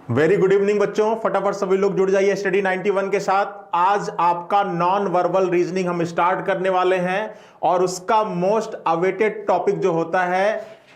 Very good evening बच्चों, फटाफट सभी लोग जुड़ जाइए स्टडी 91 के साथ। आज आपका नॉन वर्बल रीजनिंग हम स्टार्ट करने वाले हैं और उसका मोस्ट अवेटेड टॉपिक जो होता है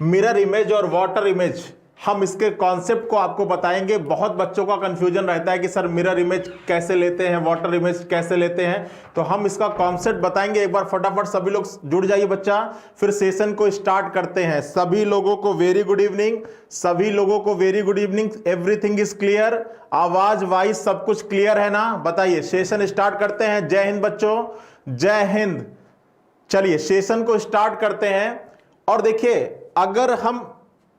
मिरर इमेज और वाटर इमेज, हम इसके कॉन्सेप्ट को आपको बताएंगे। बहुत बच्चों का कंफ्यूजन रहता है कि सर मिरर इमेज कैसे लेते हैं, वाटर इमेज कैसे लेते हैं, तो हम इसका कॉन्सेप्ट बताएंगे। एक बार फटाफट सभी लोग जुड़ जाइए बच्चा, फिर सेशन को स्टार्ट करते हैं। सभी लोगों को वेरी गुड इवनिंग, सभी लोगों को very good evening. Everything is clear, आवाज वाइज सब कुछ क्लियर है ना? बताइए, सेशन स्टार्ट करते हैं। जय हिंद बच्चों, जय हिंद। चलिए सेशन को स्टार्ट करते हैं। और देखिए, अगर हम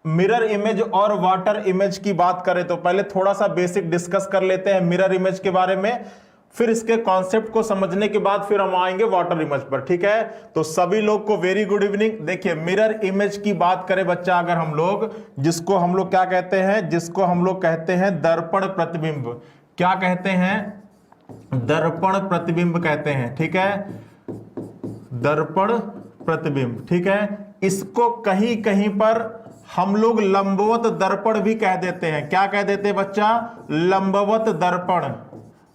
मिरर इमेज और वाटर इमेज की बात करें तो पहले थोड़ा सा बेसिक डिस्कस कर लेते हैं मिरर इमेज के बारे में, फिर इसके कॉन्सेप्ट को समझने के बाद फिर हम आएंगे वाटर इमेज पर, ठीक है? तो सभी लोग को वेरी गुड इवनिंग। देखिए, मिरर इमेज की बात करें बच्चा, अगर हम लोग जिसको हम लोग क्या कहते हैं, जिसको हम लोग कहते हैं दर्पण प्रतिबिंब। क्या कहते हैं? दर्पण प्रतिबिंब कहते हैं, ठीक है? दर्पण प्रतिबिंब, ठीक है? इसको कहीं कहीं पर हम लोग लंबवत दर्पण भी कह देते हैं। क्या कह देते हैं बच्चा? लंबवत दर्पण,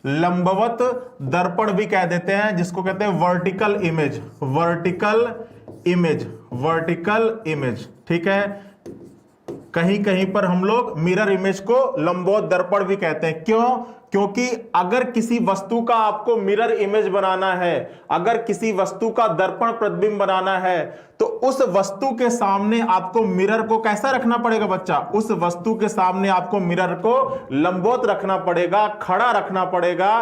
लंबवत दर्पण भी कह देते हैं, जिसको कहते हैं vertical image, vertical image, vertical image, ठीक है? कहीं कहीं पर हम लोग मिरर इमेज को लंबवत दर्पण भी कहते हैं। क्यों? क्योंकि अगर किसी वस्तु का आपको मिरर इमेज बनाना है, अगर किसी वस्तु का दर्पण प्रतिबिंब बनाना है, तो उस वस्तु के सामने आपको मिरर को कैसा रखना पड़ेगा बच्चा? उस वस्तु के सामने आपको मिरर को लंबवत रखना पड़ेगा, खड़ा रखना पड़ेगा,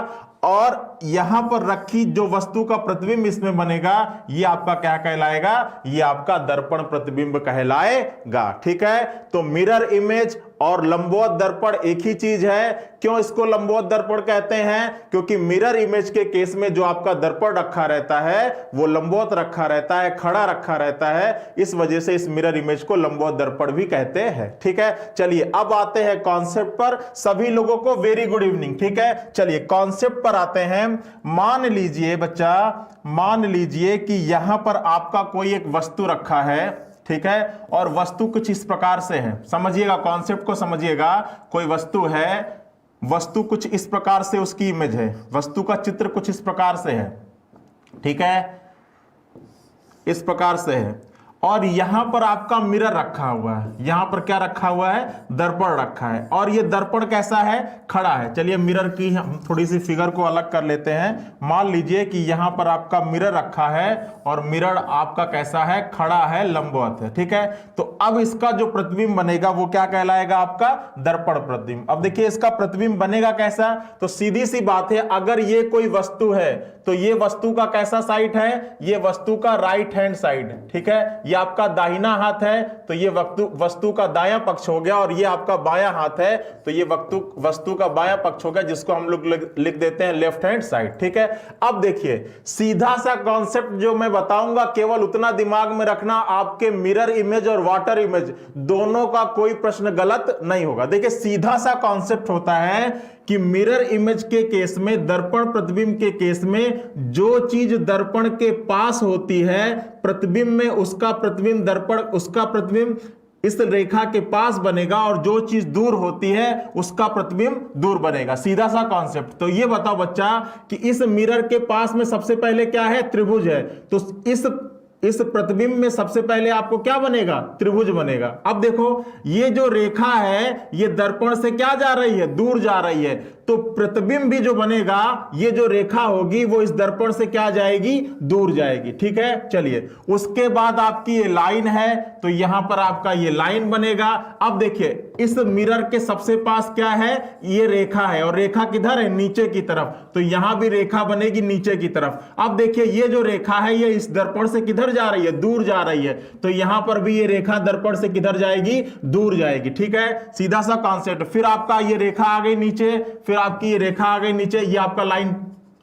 और यहां पर रखी जो वस्तु का प्रतिबिंब इसमें बनेगा, ये आपका क्या कहलाएगा? ये आपका दर्पण प्रतिबिंब कहलाएगा, ठीक है? तो मिरर इमेज और लंबवत दर्पण एक ही चीज है। क्यों इसको लंबवत दर्पण कहते हैं? क्योंकि मिरर इमेज के केस में जो आपका दर्पण रखा रहता है वो लंबवत रखा रहता है, खड़ा रखा रहता है, इस वजह से इस मिरर इमेज को लंबवत दर्पण भी कहते हैं, ठीक है? चलिए अब आते हैं कॉन्सेप्ट पर। सभी लोगों को वेरी गुड इवनिंग, ठीक है? चलिए कॉन्सेप्ट पर आते हैं। मान लीजिए बच्चा, मान लीजिए कि यहां पर आपका कोई एक वस्तु रखा है, ठीक है? और वस्तु कुछ इस प्रकार से है, समझिएगा, कॉन्सेप्ट को समझिएगा। कोई वस्तु है, वस्तु कुछ इस प्रकार से उसकी इमेज है, वस्तु का चित्र कुछ इस प्रकार से है, ठीक है? इस प्रकार से है, और यहां पर आपका मिरर रखा हुआ है। यहां पर क्या रखा हुआ है? दर्पण रखा है, और ये दर्पण कैसा है? खड़ा है। चलिए मिरर की हम थोड़ी सी फिगर को अलग कर लेते हैं। मान लीजिए कि यहां पर आपका मिरर रखा है और मिरर आपका कैसा है? खड़ा है, लंबवत है, ठीक है? तो अब इसका जो प्रतिबिंब बनेगा वो क्या कहलाएगा? आपका दर्पण प्रतिबिंब। अब देखिए इसका प्रतिबिंब बनेगा कैसा? तो सीधी सी बात है, अगर ये कोई वस्तु है तो ये वस्तु का कैसा साइड है? ये वस्तु का राइट हैंड साइड, ठीक है? ये आपका दाहिना हाथ है तो ये वस्तु का दायां पक्ष हो गया, और ये आपका बायां हाथ है तो ये वस्तु का बायां पक्ष हो गया, जिसको हम लोग लिख देते हैं लेफ्ट हैंड साइड, ठीक है? अब देखिए सीधा सा कॉन्सेप्ट जो मैं बताऊंगा, केवल उतना दिमाग में रखना, आपके मिरर इमेज और वाटर इमेज दोनों का कोई प्रश्न गलत नहीं होगा। देखिए सीधा सा कॉन्सेप्ट होता है कि मिरर इमेज के केस में, दर्पण प्रतिबिंब के केस में, जो चीज दर्पण के पास होती है प्रतिबिंब में, उसका प्रतिबिंब दर्पण, उसका प्रतिबिंब इस रेखा के पास बनेगा, और जो चीज दूर होती है उसका प्रतिबिंब दूर बनेगा। सीधा सा कॉन्सेप्ट। तो ये बताओ बच्चा कि इस मिरर के पास में सबसे पहले क्या है? त्रिभुज है, तो इस प्रतिबिंब में सबसे पहले आपको क्या बनेगा? त्रिभुज बनेगा। अब देखो ये जो रेखा है ये दर्पण से क्या जा रही है? दूर जा रही है, तो प्रतिबिंब भी जो बनेगा, ये जो रेखा होगी वो इस दर्पण से क्या जाएगी? दूर जाएगी, ठीक है? चलिए उसके बाद आपकी ये लाइन है, तो यहां पर आपका ये लाइन बनेगा। अब देखिए इस मिरर के सबसे पास क्या है? ये रेखा है, और रेखा किधर है? नीचे की तरफ, तो यहां भी रेखा बनेगी नीचे की तरफ। अब देखिए ये जो रेखा है ये इस दर्पण से किधर जा रही है? दूर जा रही है, तो यहां पर भी ये रेखा दर्पण से किधर जाएगी? दूर जाएगी, ठीक है? सीधा सा कॉन्सेप्ट। फिर आपका ये रेखा आ गई नीचे, फिर आपकी ये रेखा आ गई नीचे, ये आपका लाइन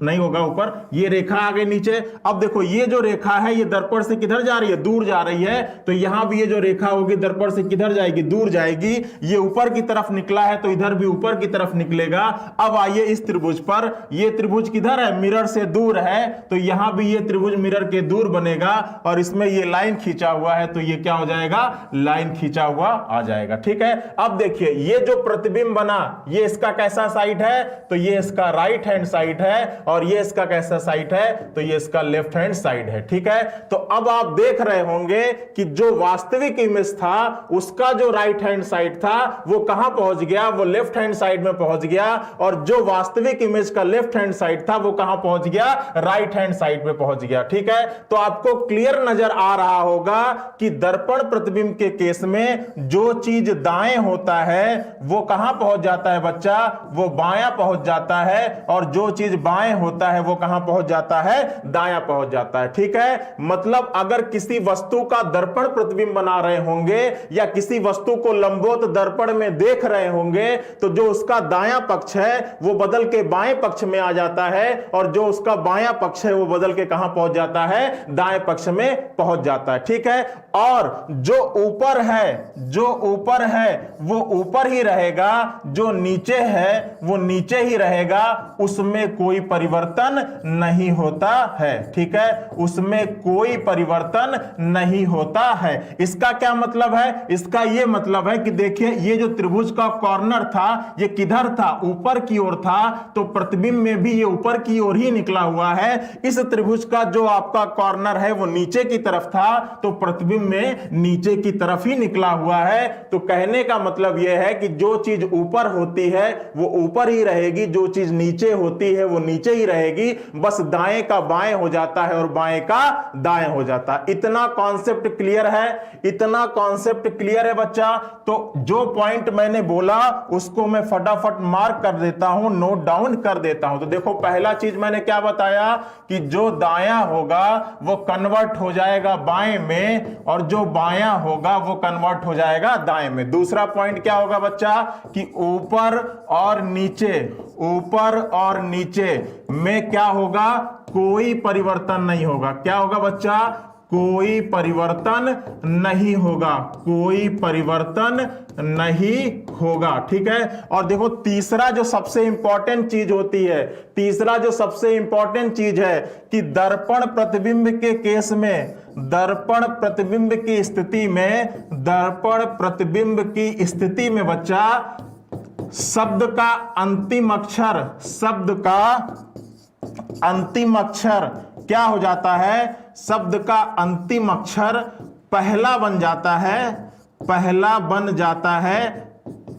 नहीं होगा ऊपर, ये रेखा आ गई नीचे। अब देखो ये जो रेखा है ये दर्पण से किधर जा रही है, दूर जा रही है, तो यहां भी ये जो रेखा होगी दर्पण से किधर जाएगी, दूर जाएगी। ये ऊपर की तरफ निकला है तो इधर भी ऊपर की तरफ निकलेगा। अब आइए इस त्रिभुज पर, ये त्रिभुज किधर है, मिरर से दूर है, तो यहां भी ये त्रिभुज मिरर के दूर बनेगा और इसमें ये लाइन खींचा हुआ है, तो ये क्या हो जाएगा, लाइन खींचा हुआ आ जाएगा। ठीक है, अब देखिए ये जो प्रतिबिंब बना ये इसका कैसा साइड है, तो ये इसका राइट हैंड साइड है, और ये इसका कैसा साइड है, तो ये इसका लेफ्ट हैंड साइड है। ठीक है, तो अब आप देख रहे होंगे कि जो वास्तविक इमेज था उसका जो राइट हैंड साइड था वो कहां पहुंच गया, वो लेफ्ट हैंड साइड में पहुंच गया, और जो वास्तविक इमेज का लेफ्ट हैंड साइड था वो कहां पहुंच गया, राइट हैंड साइड में पहुंच गया। ठीक है, तो आपको क्लियर नजर आ रहा होगा कि दर्पण प्रतिबिंब के केस में जो चीज दाएं होता है वो कहां पहुंच जाता है बच्चा, वो बायां पहुंच जाता है, और जो चीज बाएं होता है वो कहां पहुंच जाता है, दायां पहुंच जाता है। ठीक है, मतलब अगर किसी वस्तु का दर्पण प्रतिबिंब बना रहे होंगे या किसी वस्तु को लंबवत दर्पण में देख रहे होंगे तो जो उसका दायां पक्ष है वो बदल के बाएं पक्ष में आ जाता है, और जो उसका बायां पक्ष है वो बदल के कहां पहुंच जाता है, दाएं पक्ष में पहुंच जाता है। ठीक है, और जो ऊपर है, जो ऊपर है वो ऊपर ही रहेगा, जो नीचे है वो नीचे ही रहेगा, उसमें कोई परिवर्तन नहीं होता है। ठीक है, उसमें कोई परिवर्तन नहीं होता है। इसका क्या मतलब है, इसका यह मतलब है कि देखिए ये जो त्रिभुज का कॉर्नर था ये किधर था, ऊपर की ओर था, तो प्रतिबिंब में भी ये ऊपर की ओर ही निकला हुआ है। इस त्रिभुज का जो आपका कॉर्नर है वो नीचे की तरफ था, तो प्रतिबिंब में नीचे की तरफ ही निकला हुआ है। तो कहने का मतलब यह है कि जो चीज ऊपर होती है वो ऊपर ही रहेगी, जो चीज नीचे होती है वो नीचे ही रहेगी, बस दाएं का बाएं हो जाता है और बाएं का दाएं हो जाता है। इतना कॉन्सेप्ट क्लियर है, इतना कॉन्सेप्ट क्लियर है बच्चा। तो जो पॉइंट मैंने बोला उसको मैं फटाफट मार्क कर देता हूं, नोट डाउन कर देता हूं। तो देखो पहला चीज मैंने क्या बताया कि जो दायां होगा वो कन्वर्ट हो जाएगा बाएं में, और जो बायां होगा वो कन्वर्ट हो जाएगा दाएं में। दूसरा पॉइंट क्या होगा बच्चा कि ऊपर और नीचे, ऊपर और नीचे में क्या होगा, कोई परिवर्तन नहीं होगा। क्या होगा बच्चा, कोई परिवर्तन नहीं होगा, कोई परिवर्तन नहीं होगा। ठीक है, और देखो तीसरा जो सबसे इंपॉर्टेंट चीज होती है, तीसरा जो सबसे इंपॉर्टेंट चीज है कि दर्पण प्रतिबिंब के केस में, दर्पण प्रतिबिंब की स्थिति में, दर्पण प्रतिबिंब की स्थिति में बच्चा शब्द का अंतिम अक्षर, शब्द का अंतिम अक्षर क्या हो जाता है, शब्द का अंतिम अक्षर पहला बन जाता है, पहला बन जाता है,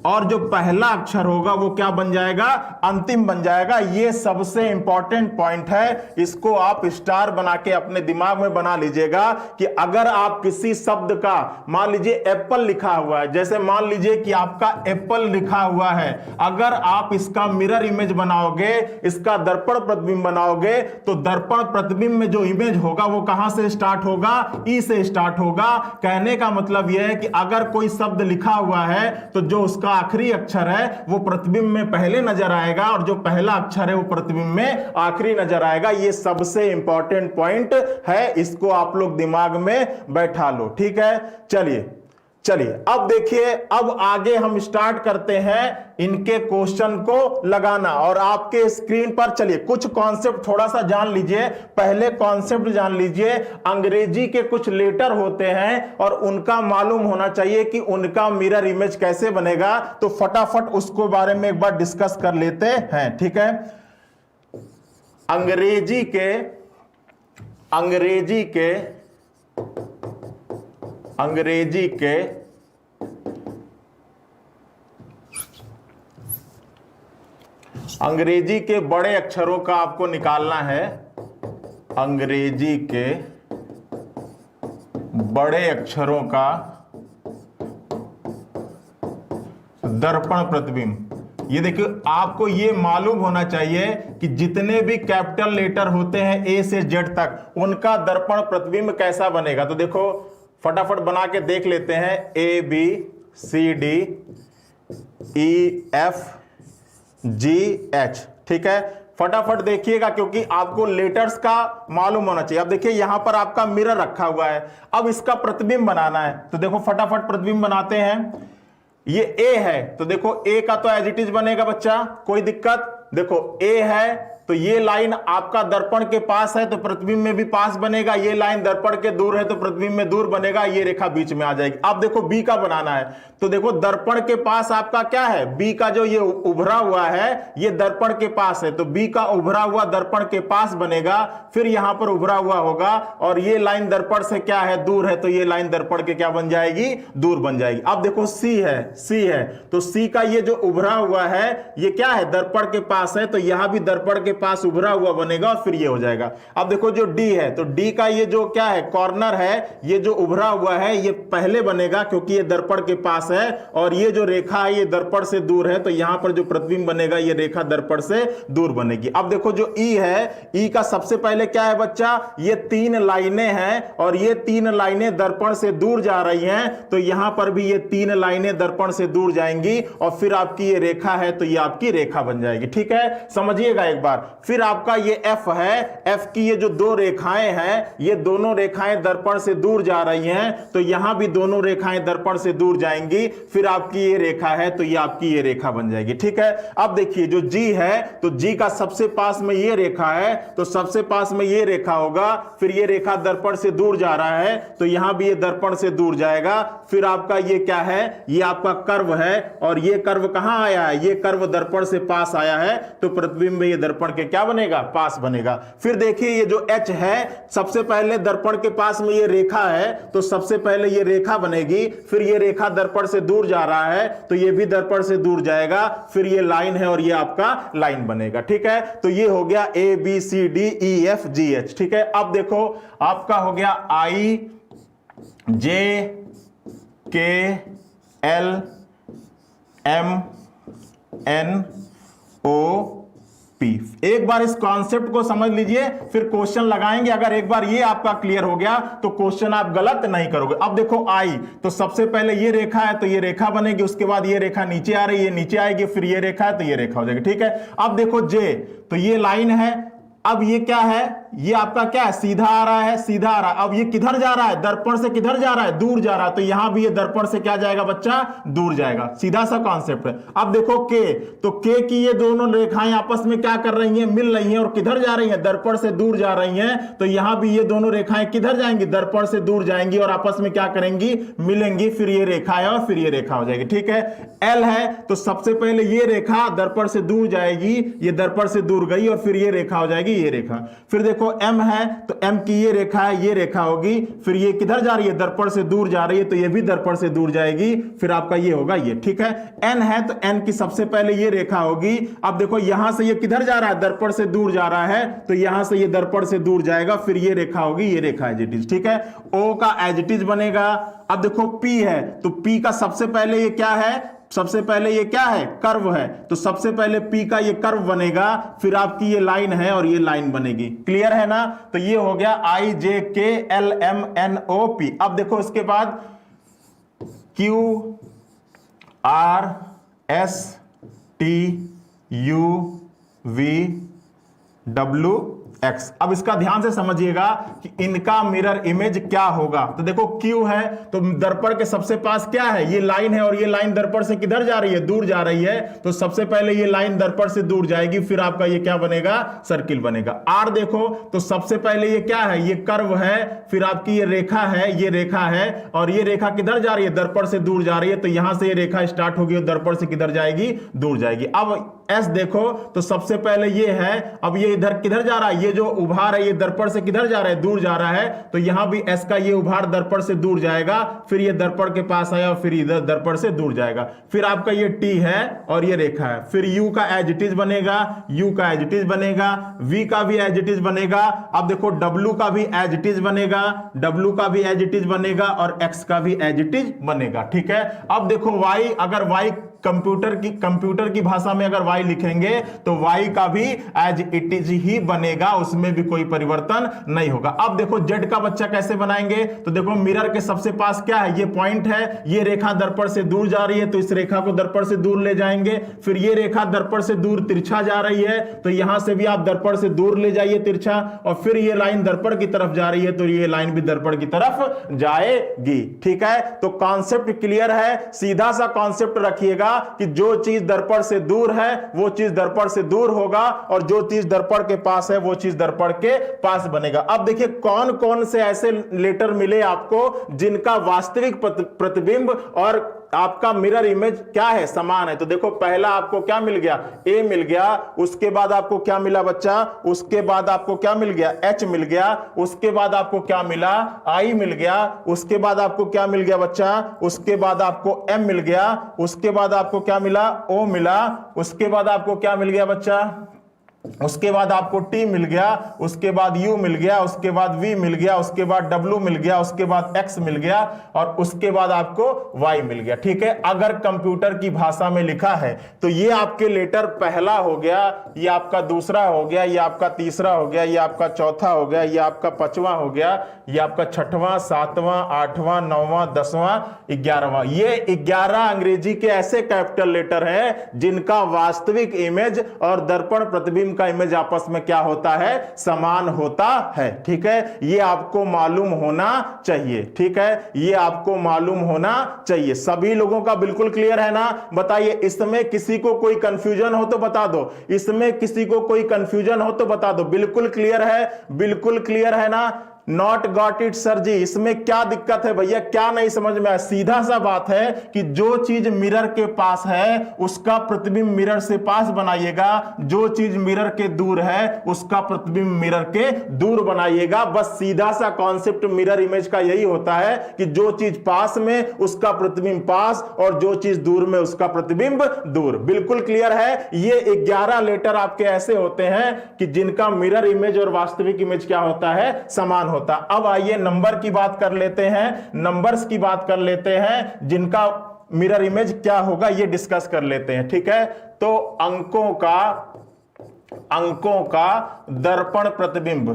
और जो पहला अक्षर होगा वो क्या बन जाएगा, अंतिम बन जाएगा। ये सबसे इंपॉर्टेंट पॉइंट है, इसको आप स्टार बना के अपने दिमाग में बना लीजिएगा कि अगर आप किसी शब्द का, मान लीजिए एप्पल लिखा हुआ है, जैसे मान लीजिए कि आपका एप्पल लिखा हुआ है, अगर आप इसका मिरर इमेज बनाओगे, इसका दर्पण प्रतिबिंब बनाओगे, तो दर्पण प्रतिबिंब में जो इमेज होगा वो कहां से स्टार्ट होगा, ई से स्टार्ट होगा। कहने का मतलब यह है कि अगर कोई शब्द लिखा हुआ है तो जो उसका आखिरी अक्षर है वो प्रतिबिंब में पहले नजर आएगा, और जो पहला अक्षर है वो प्रतिबिंब में आखिरी नजर आएगा। ये सबसे इंपॉर्टेंट पॉइंट है, इसको आप लोग दिमाग में बैठा लो। ठीक है, चलिए चलिए अब देखिए, अब आगे हम स्टार्ट करते हैं इनके क्वेश्चन को लगाना। और आपके स्क्रीन पर चलिए कुछ कॉन्सेप्ट थोड़ा सा जान लीजिए। पहले कॉन्सेप्ट जान लीजिए, अंग्रेजी के कुछ लेटर होते हैं और उनका मालूम होना चाहिए कि उनका मिरर इमेज कैसे बनेगा, तो फटाफट उसको बारे में एक बार डिस्कस कर लेते हैं। ठीक है, अंग्रेजी के बड़े अक्षरों का आपको निकालना है। अंग्रेजी के बड़े अक्षरों का दर्पण प्रतिबिंब। ये देखिए, आपको ये मालूम होना चाहिए कि जितने भी कैपिटल लेटर होते हैं ए से जेड तक, उनका दर्पण प्रतिबिंब कैसा बनेगा। तो देखो फटाफट बना के देख लेते हैं। A B C D E F G H. ठीक है, फटाफट देखिएगा क्योंकि आपको लेटर्स का मालूम होना चाहिए। अब देखिए यहां पर आपका मिरर रखा हुआ है, अब इसका प्रतिबिंब बनाना है, तो देखो फटाफट प्रतिबिंब बनाते हैं। ये ए है तो देखो ए का तो एज इट इज बनेगा बच्चा, कोई दिक्कत। देखो ए है तो ये लाइन आपका दर्पण के पास है तो प्रतिबिंब में भी पास बनेगा, ये लाइन दर्पण के दूर है तो प्रतिबिंब में दूर बनेगा, ये रेखा बीच में आ जाएगी। अब देखो बी का बनाना है, तो देखो दर्पण के पास आपका क्या है, बी का जो ये उभरा हुआ है ये दर्पण के पास है, तो बी का उभरा हुआ दर्पण के पास बनेगा, फिर यहां पर उभरा हुआ होगा और ये लाइन दर्पण से क्या है, दूर है, तो ये लाइन दर्पण के क्या बन जाएगी, दूर बन जाएगी। अब देखो सी है तो सी का ये जो उभरा हुआ है ये क्या है, दर्पण के पास है, तो यहां भी दर्पण के पास उभरा हुआ बनेगा और फिर ये हो जाएगा। अब देखो जो डी है तो डी का ये जो क्या है, कॉर्नर है, ये जो उभरा हुआ है ये पहले बनेगा क्योंकि ये दर्पण के पास है, और ये जो रेखा है ये दर्पण से दूर है, तो यहां पर जो प्रतिबिंब बनेगा ये रेखा दर्पण से दूर बनेगी। अब देखो जो ई है, ई का सबसे पहले क्या है बच्चा, ये 3 लाइनें हैं और ये 3 लाइनें दर्पण से दूर जा रही हैं, तो यहां पर भी ये 3 लाइनें दर्पण से दूर जाएंगी और फिर आपकी ये रेखा है तो ये आपकी रेखा बन जाएगी। ठीक है, समझिएगा एक बार। फिर आपका ये एफ है, एफ की ये जो 2 रेखाएं हैं ये दोनों रेखाएं दर्पण से दूर जा रही हैं, तो यहां भी दोनों रेखाएं दर्पण से दूर जाएंगी, फिर आपकी ये रेखा है तो ये आपकी ये रेखा बन जाएगी। ठीक है, अब देखिए जो जी है तो जी का सबसे पास में ये रेखा है, तो सबसे पास में ये रेखा होगा, फिर ये रेखा दर्पण से दूर जा रहा है तो यहां भी ये दर्पण से दूर जाएगा, फिर आपका ये क्या है, ये आपका कर्व है, और ये कर्व कहां आया है, ये कर्व दर्पण से पास आया है, तो प्रतिबिंब में ये दर्पण के क्या बनेगा, पास बनेगा। फिर देखिए ये जो एच है, सबसे पहले दर्पण के पास में ये रेखा है तो सबसे पहले ये रेखा बनेगी, फिर ये रेखा दर्पण से दूर जा रहा है तो ये भी दर्पण से दूर जाएगा, फिर ये लाइन है और ये आपका लाइन बनेगा। ठीक है, तो ये हो गया A B C D E F G H. ठीक है, अब देखो आपका हो गया I J K L M N O P. एक बार इस कॉन्सेप्ट को समझ लीजिए, फिर क्वेश्चन लगाएंगे। अगर एक बार ये आपका क्लियर हो गया तो क्वेश्चन आप गलत नहीं करोगे। अब देखो आई, तो सबसे पहले ये रेखा है तो ये रेखा बनेगी, उसके बाद ये रेखा नीचे आ रही है, ये नीचे आएगी, फिर ये रेखा है तो ये रेखा हो जाएगी। ठीक है, अब देखो जे, तो ये लाइन है, अब ये क्या है, ये आपका क्या है, सीधा आ रहा है, सीधा आ रहा है। अब ये किधर जा रहा है, दर्पण से किधर जा रहा है, दूर जा रहा है, तो यहां भी ये दर्पण से क्या जाएगा बच्चा, दूर जाएगा। सीधा सा कॉन्सेप्ट है। अब देखो के, तो के की ये दोनों रेखाएं आपस में क्या कर रही हैं, मिल रही हैं और किधर जा रही हैं, दर्पण से दूर जा रही हैं, तो यहां भी ये दोनों रेखाएं किधर जाएंगी, दर्पण से दूर जाएंगी और आपस में क्या करेंगी, मिलेंगी, फिर ये रेखा है और फिर ये रेखा हो जाएगी। ठीक है, एल है तो सबसे पहले ये रेखा दर्पण से दूर जाएगी, ये दर्पण से दूर गई और फिर ये रेखा हो जाएगी, ये रेखा। फिर देखो एम है तो एम की ये रेखा है, ये रेखा होगी, फिर ये किधर जा रही है, दर्पण से दूर जा रही है, तो ये भी दर्पण से दूर जाएगी, फिर आपका ये होगा ये। ठीक है, एन है तो एन की सबसे पहले ये रेखा होगी। अब देखो यहां से ये किधर जा रहा है, दर्पण से दूर जा रहा है, तो यहां से ये दर्पण से दूर जाएगा, फिर ये रेखा होगी, ये रेखा एज इट इज। ठीक है, ओ का एज इट इज बनेगा। अब देखो पी है तो पी का सबसे पहले ये क्या है, सबसे पहले ये क्या है, कर्व है, तो सबसे पहले पी का ये कर्व बनेगा, फिर आपकी ये लाइन है और ये लाइन बनेगी। क्लियर है ना, तो ये हो गया I J K L M N O P. अब देखो इसके बाद Q R S T U V W X. अब इसका ध्यान से समझिएगा कि इनका मिरर इमेज क्या होगा। तो देखो Q है तो दर्पण के सबसे पास क्या है, ये लाइन है और ये लाइन दर्पण से किधर जा रही है, दूर जा रही है, तो सबसे पहले ये लाइन दर्पण से दूर जाएगी, फिर आपका ये क्या बनेगा, सर्किल बनेगा। R देखो तो सबसे पहले ये क्या है, ये कर्व है, फिर आपकी ये रेखा है, ये रेखा है और ये रेखा किधर जा रही है, दर्पण से दूर जा रही है, तो यहां से ये रेखा स्टार्ट होगी और दर्पण से किधर जाएगी, दूर जाएगी। अब S देखो तो सबसे पहले ये है, अब ये इधर किधर जा रहा है, ये जो उभार है ये दर्पण से किधर जा रहा है, दूर जा रहा है, तो यहां भी S का ये उभार दर्पण से दूर जाएगा, फिर ये दर्पण के पास आया, फिर इधर दर्पण से दूर जाएगा, फिर आपका ये T है और ये रेखा है, फिर U का एज इट इज बनेगा, U का एज इट इज बनेगा, V का भी एज इट इज बनेगा। अब देखो W का भी एज इट इज बनेगा, W का भी एज इट इज बनेगा और X का भी एज इट इज बनेगा। ठीक है, अब देखो Y, अगर Y कंप्यूटर की भाषा में अगर y लिखेंगे तो y का भी एज इट इज ही बनेगा, उसमें भी कोई परिवर्तन नहीं होगा। अब देखो z का बच्चा कैसे बनाएंगे, तो देखो मिरर के सबसे पास क्या है, ये पॉइंट है, ये रेखा दर्पण से दूर जा रही है तो इस रेखा को दर्पण से दूर ले जाएंगे, फिर ये रेखा दर्पण से दूर तिरछा जा रही है तो यहां से भी आप दर्पण से दूर ले जाइए तिरछा, और फिर ये लाइन दर्पण की तरफ जा रही है तो ये लाइन भी दर्पण की तरफ जाएगी। ठीक है, तो कॉन्सेप्ट क्लियर है, सीधा सा कॉन्सेप्ट रखिएगा कि जो चीज दर्पण से दूर है वो चीज दर्पण से दूर होगा और जो चीज दर्पण के पास है वो चीज दर्पण के पास बनेगा। अब देखिए कौन कौन से ऐसे लेटर मिले आपको जिनका वास्तविक प्रतिबिंब और आपका मिरर इमेज क्या है, समान है। तो देखो पहला आपको क्या मिल गया, ए मिल गया, उसके बाद आपको क्या मिला बच्चा, उसके बाद आपको क्या मिल गया, एच मिल गया, उसके बाद आपको क्या मिला, आई मिल गया, उसके बाद आपको क्या मिल गया बच्चा, उसके बाद आपको एम मिल गया, उसके बाद आपको क्या मिला, ओ मिला, उसके बाद आपको क्या मिल गया बच्चा, उसके बाद आपको T मिल गया, उसके बाद U मिल गया, उसके बाद V मिल गया, उसके बाद W मिल गया, उसके बाद X मिल गया और उसके बाद आपको Y मिल गया। ठीक है, अगर कंप्यूटर की भाषा में लिखा है तो ये आपके लेटर पहला हो गया, ये आपका दूसरा हो गया, ये आपका तीसरा हो गया, ये आपका चौथा हो गया, ये आपका पांचवा हो गया, ये आपका छठवां, सातवां, आठवां, नौवां, 10वां, 11वां। ये 11 अंग्रेजी के ऐसे कैपिटल लेटर हैं जिनका वास्तविक इमेज और दर्पण प्रतिबिंब का इमेज आपस में क्या होता है, समान होता है। ठीक है, ये आपको मालूम होना चाहिए। ठीक है, ये आपको मालूम होना चाहिए। सभी लोगों का बिल्कुल क्लियर है ना, बताइए। इसमें किसी को कोई कंफ्यूजन हो तो बता दो, इसमें किसी को कोई कंफ्यूजन हो तो बता दो। बिल्कुल क्लियर है, बिल्कुल क्लियर है ना। नॉट गॉट इट सर जी, इसमें क्या दिक्कत है भैया, क्या नहीं समझ में आया। सीधा सा बात है कि जो चीज मिरर के पास है उसका प्रतिबिंब मिरर से पास बनाइएगा, जो चीज मिरर के दूर है उसका प्रतिबिंब मिरर के दूर बनाइएगा। बस सीधा सा कॉन्सेप्ट मिरर इमेज का यही होता है कि जो चीज पास में उसका प्रतिबिंब पास और जो चीज दूर में उसका प्रतिबिंब दूर। बिल्कुल क्लियर है। ये 11 लेटर आपके ऐसे होते हैं कि जिनका मिरर इमेज और वास्तविक इमेज क्या होता है, समान होता। अब आइए नंबर की बात कर लेते हैं, नंबर्स की बात कर लेते हैं जिनका मिरर इमेज क्या होगा ये डिस्कस कर लेते हैं। ठीक है, तो अंकों का दर्पण प्रतिबिंब,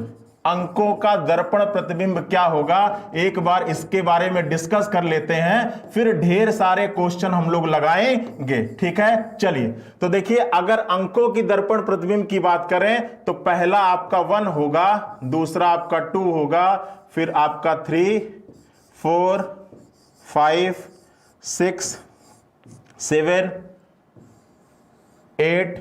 अंकों का दर्पण प्रतिबिंब क्या होगा, एक बार इसके बारे में डिस्कस कर लेते हैं, फिर ढेर सारे क्वेश्चन हम लोग लगाएंगे। ठीक है, चलिए। तो देखिए अगर अंकों की दर्पण प्रतिबिंब की बात करें तो पहला आपका 1 होगा, दूसरा आपका 2 होगा, फिर आपका 3, 4, 5, 6, 7, 8,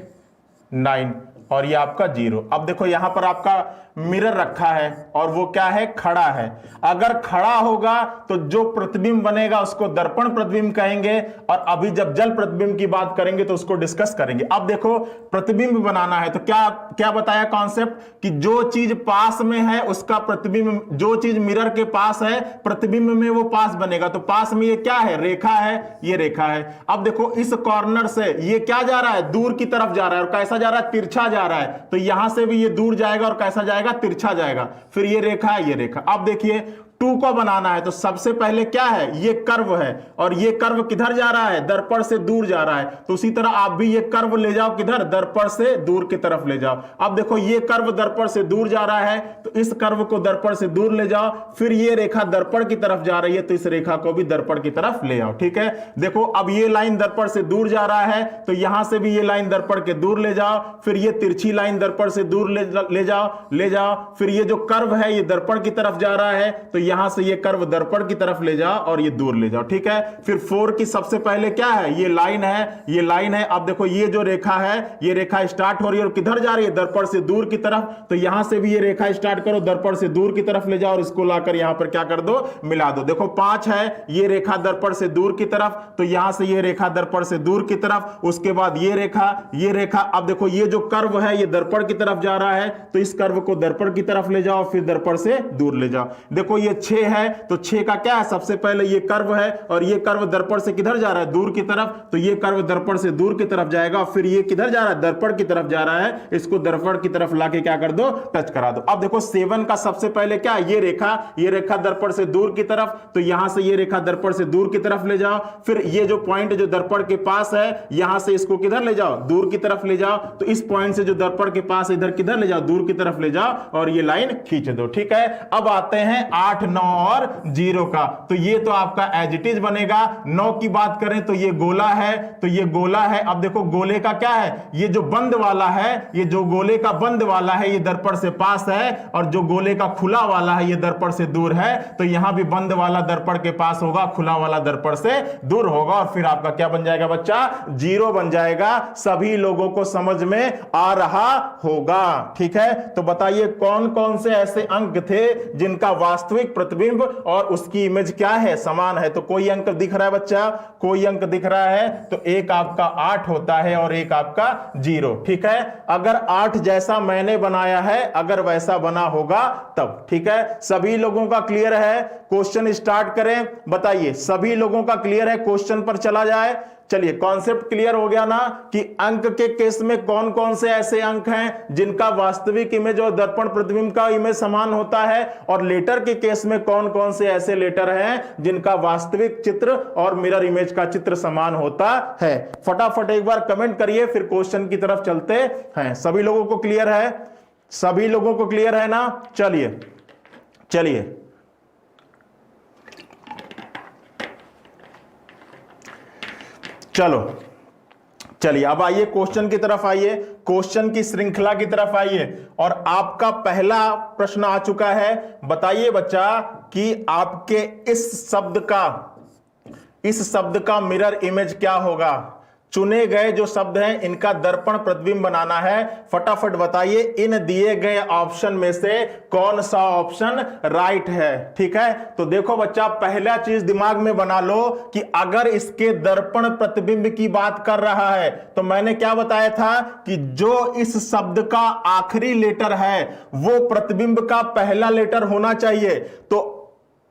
9 और ये आपका 0। अब देखो यहां पर आपका मिरर रखा है और वो क्या है, खड़ा है। अगर खड़ा होगा तो जो प्रतिबिंब बनेगा उसको दर्पण प्रतिबिंब कहेंगे, और अभी जब जल प्रतिबिंब की बात करेंगे तो उसको डिस्कस करेंगे। अब देखो प्रतिबिंब बनाना है तो क्या क्या बताया कॉन्सेप्ट, कि जो चीज पास में है उसका प्रतिबिंब, जो चीज मिरर के पास है प्रतिबिंब में वो पास बनेगा। तो पास में ये क्या है, रेखा है, ये रेखा है। अब देखो इस कॉर्नर से ये क्या जा रहा है, दूर की तरफ जा रहा है, और कैसा जा रहा है, तिरछा जा रहा है। तो यहां से भी ये दूर जाएगा और कैसा जाएगा, तिरछा जाएगा। फिर ये रेखा है, ये रेखा। अब देखिए 2 को बनाना है तो सबसे पहले क्या है, ये कर्व है, और ये कर्व किधर जा रहा है, दर्पण से दूर जा रहा है। तो उसी तरह आप भी ये कर्व ले जाओ किधर, दर्पण से दूर की तरफ ले जाओ। अब देखो ये कर्व दर्पण से दूर जा रहा है तो इस कर्व को दर्पण से दूर ले जाओ, फिर ये रेखा दर्पण की तरफ जा रही है तो इस रेखा को भी दर्पण की तरफ ले आओ। ठीक है, देखो अब ये लाइन दर्पण से दूर जा रहा है तो यहां से भी ये लाइन दर्पण के दूर ले जाओ, फिर ये तिरछी लाइन दर्पण से दूर ले जाओ, फिर ये जो कर्व है ये दर्पण की तरफ जा रहा है तो यहां से ये कर्व दर्पण की तरफ ले जाओ और ये दूर ले जाओ। ठीक है, फिर 4 की सबसे पहले क्या है, ये लाइन है, ये लाइन है। अब देखो ये जो रेखा है ये रेखा स्टार्ट हो रही है और किधर जा रही है, दर्पण से दूर की तरफ। तो यहां से भी ये रेखा स्टार्ट करो, दर्पण से दूर की तरफ ले जाओ और इसको लाकर यहां पर क्या कर दो, मिला दो। देखो 5 है, ये रेखा दर्पण से दूर की तरफ, तो यहां से ये रेखा दर्पण से दूर की तरफ, उसके बाद ये रेखा। अब देखो ये जो कर्व है ये दर्पण की तरफ जा रहा है तो इस कर्व को दर्पण की तरफ ले जाओ, फिर दर्पण से दूर ले जाओ। देखो ये 6 है तो 6 का क्या है, सबसे पहले ये कर्व है और ये कर्व दर्पण से किधर जा रहा है, दूर की तरफ, तो ये कर्व दर्पण से दूर की तरफ जाएगा, फिर ये किधर जा रहा है, दर्पण की तरफ जा रहा है, इसको दर्पण की तरफ लाके क्या कर दो, टच करा दो। अब देखो 7 का सबसे पहले क्या, ये रेखा दर्पण से दूर की तरफ, तो यहां से ये रेखा दर्पण से दूर की तरफ ले जाओ, फिर ये जो पॉइंट जो दर्पण के पास है यहां से इसको किधर ले जाओ, दूर की तरफ ले जाओ, तो इस पॉइंट से जो दर्पण के पास इधर किधर ले जाओ, दूर की तरफ ले जाओ और ये लाइन खींच दो। ठीक है, अब आते हैं 8, 9 और 0 का, तो ये तो आपका एज इट इज बनेगा। 9 की बात करें तो ये गोला है, तो ये गोला है। अब देखो गोले का क्या है, ये जो बंद वाला है, ये जो गोले का बंद वाला है ये दर्पण से पास है, और जो गोले का खुला वाला है ये दर्पण से दूर है, तो यहां भी बंद वाला दर्पण के पास होगा, खुला वाला दर्पण से दूर होगा, और फिर आपका क्या बन जाएगा बच्चा, 0 बन जाएगा। सभी लोगों को समझ में आ रहा होगा। ठीक है, तो बताइए कौन कौन से ऐसे अंक थे जिनका वास्तविक प्रतिबिंब और उसकी इमेज क्या है, समान है। तो कोई अंक दिख रहा है बच्चा, कोई अंक दिख रहा है, तो एक आपका 8 होता है और एक आपका 0। ठीक है, अगर 8 जैसा मैंने बनाया है, अगर वैसा बना होगा तब। ठीक है, सभी लोगों का क्लियर है, क्वेश्चन स्टार्ट करें। बताइए सभी लोगों का क्लियर है, क्वेश्चन पर चला जाए। चलिए, कॉन्सेप्ट क्लियर हो गया ना कि अंक के केस में कौन कौन से ऐसे अंक हैं जिनका वास्तविक इमेज और दर्पण प्रतिबिंब का इमेज समान होता है, और लेटर के केस में कौन कौन से ऐसे लेटर हैं जिनका वास्तविक चित्र और मिरर इमेज का चित्र समान होता है। फटाफट एक बार कमेंट करिए, फिर क्वेश्चन की तरफ चलते हैं। सभी लोगों को क्लियर है, सभी लोगों को क्लियर है ना। चलिए चलिए चलो, चलिए अब आइए क्वेश्चन की तरफ, आइए क्वेश्चन की श्रृंखला की तरफ आइए। और आपका पहला प्रश्न आ चुका है। बताइए बच्चा कि आपके इस शब्द का मिरर इमेज क्या होगा। चुने गए जो शब्द हैं इनका दर्पण प्रतिबिंब बनाना है। फटाफट बताइए इन दिए गए ऑप्शन में से कौन सा ऑप्शन राइट है। ठीक है, तो देखो बच्चा, पहला चीज दिमाग में बना लो कि अगर इसके दर्पण प्रतिबिंब की बात कर रहा है तो मैंने क्या बताया था कि जो इस शब्द का आखिरी लेटर है वो प्रतिबिंब का पहला लेटर होना चाहिए। तो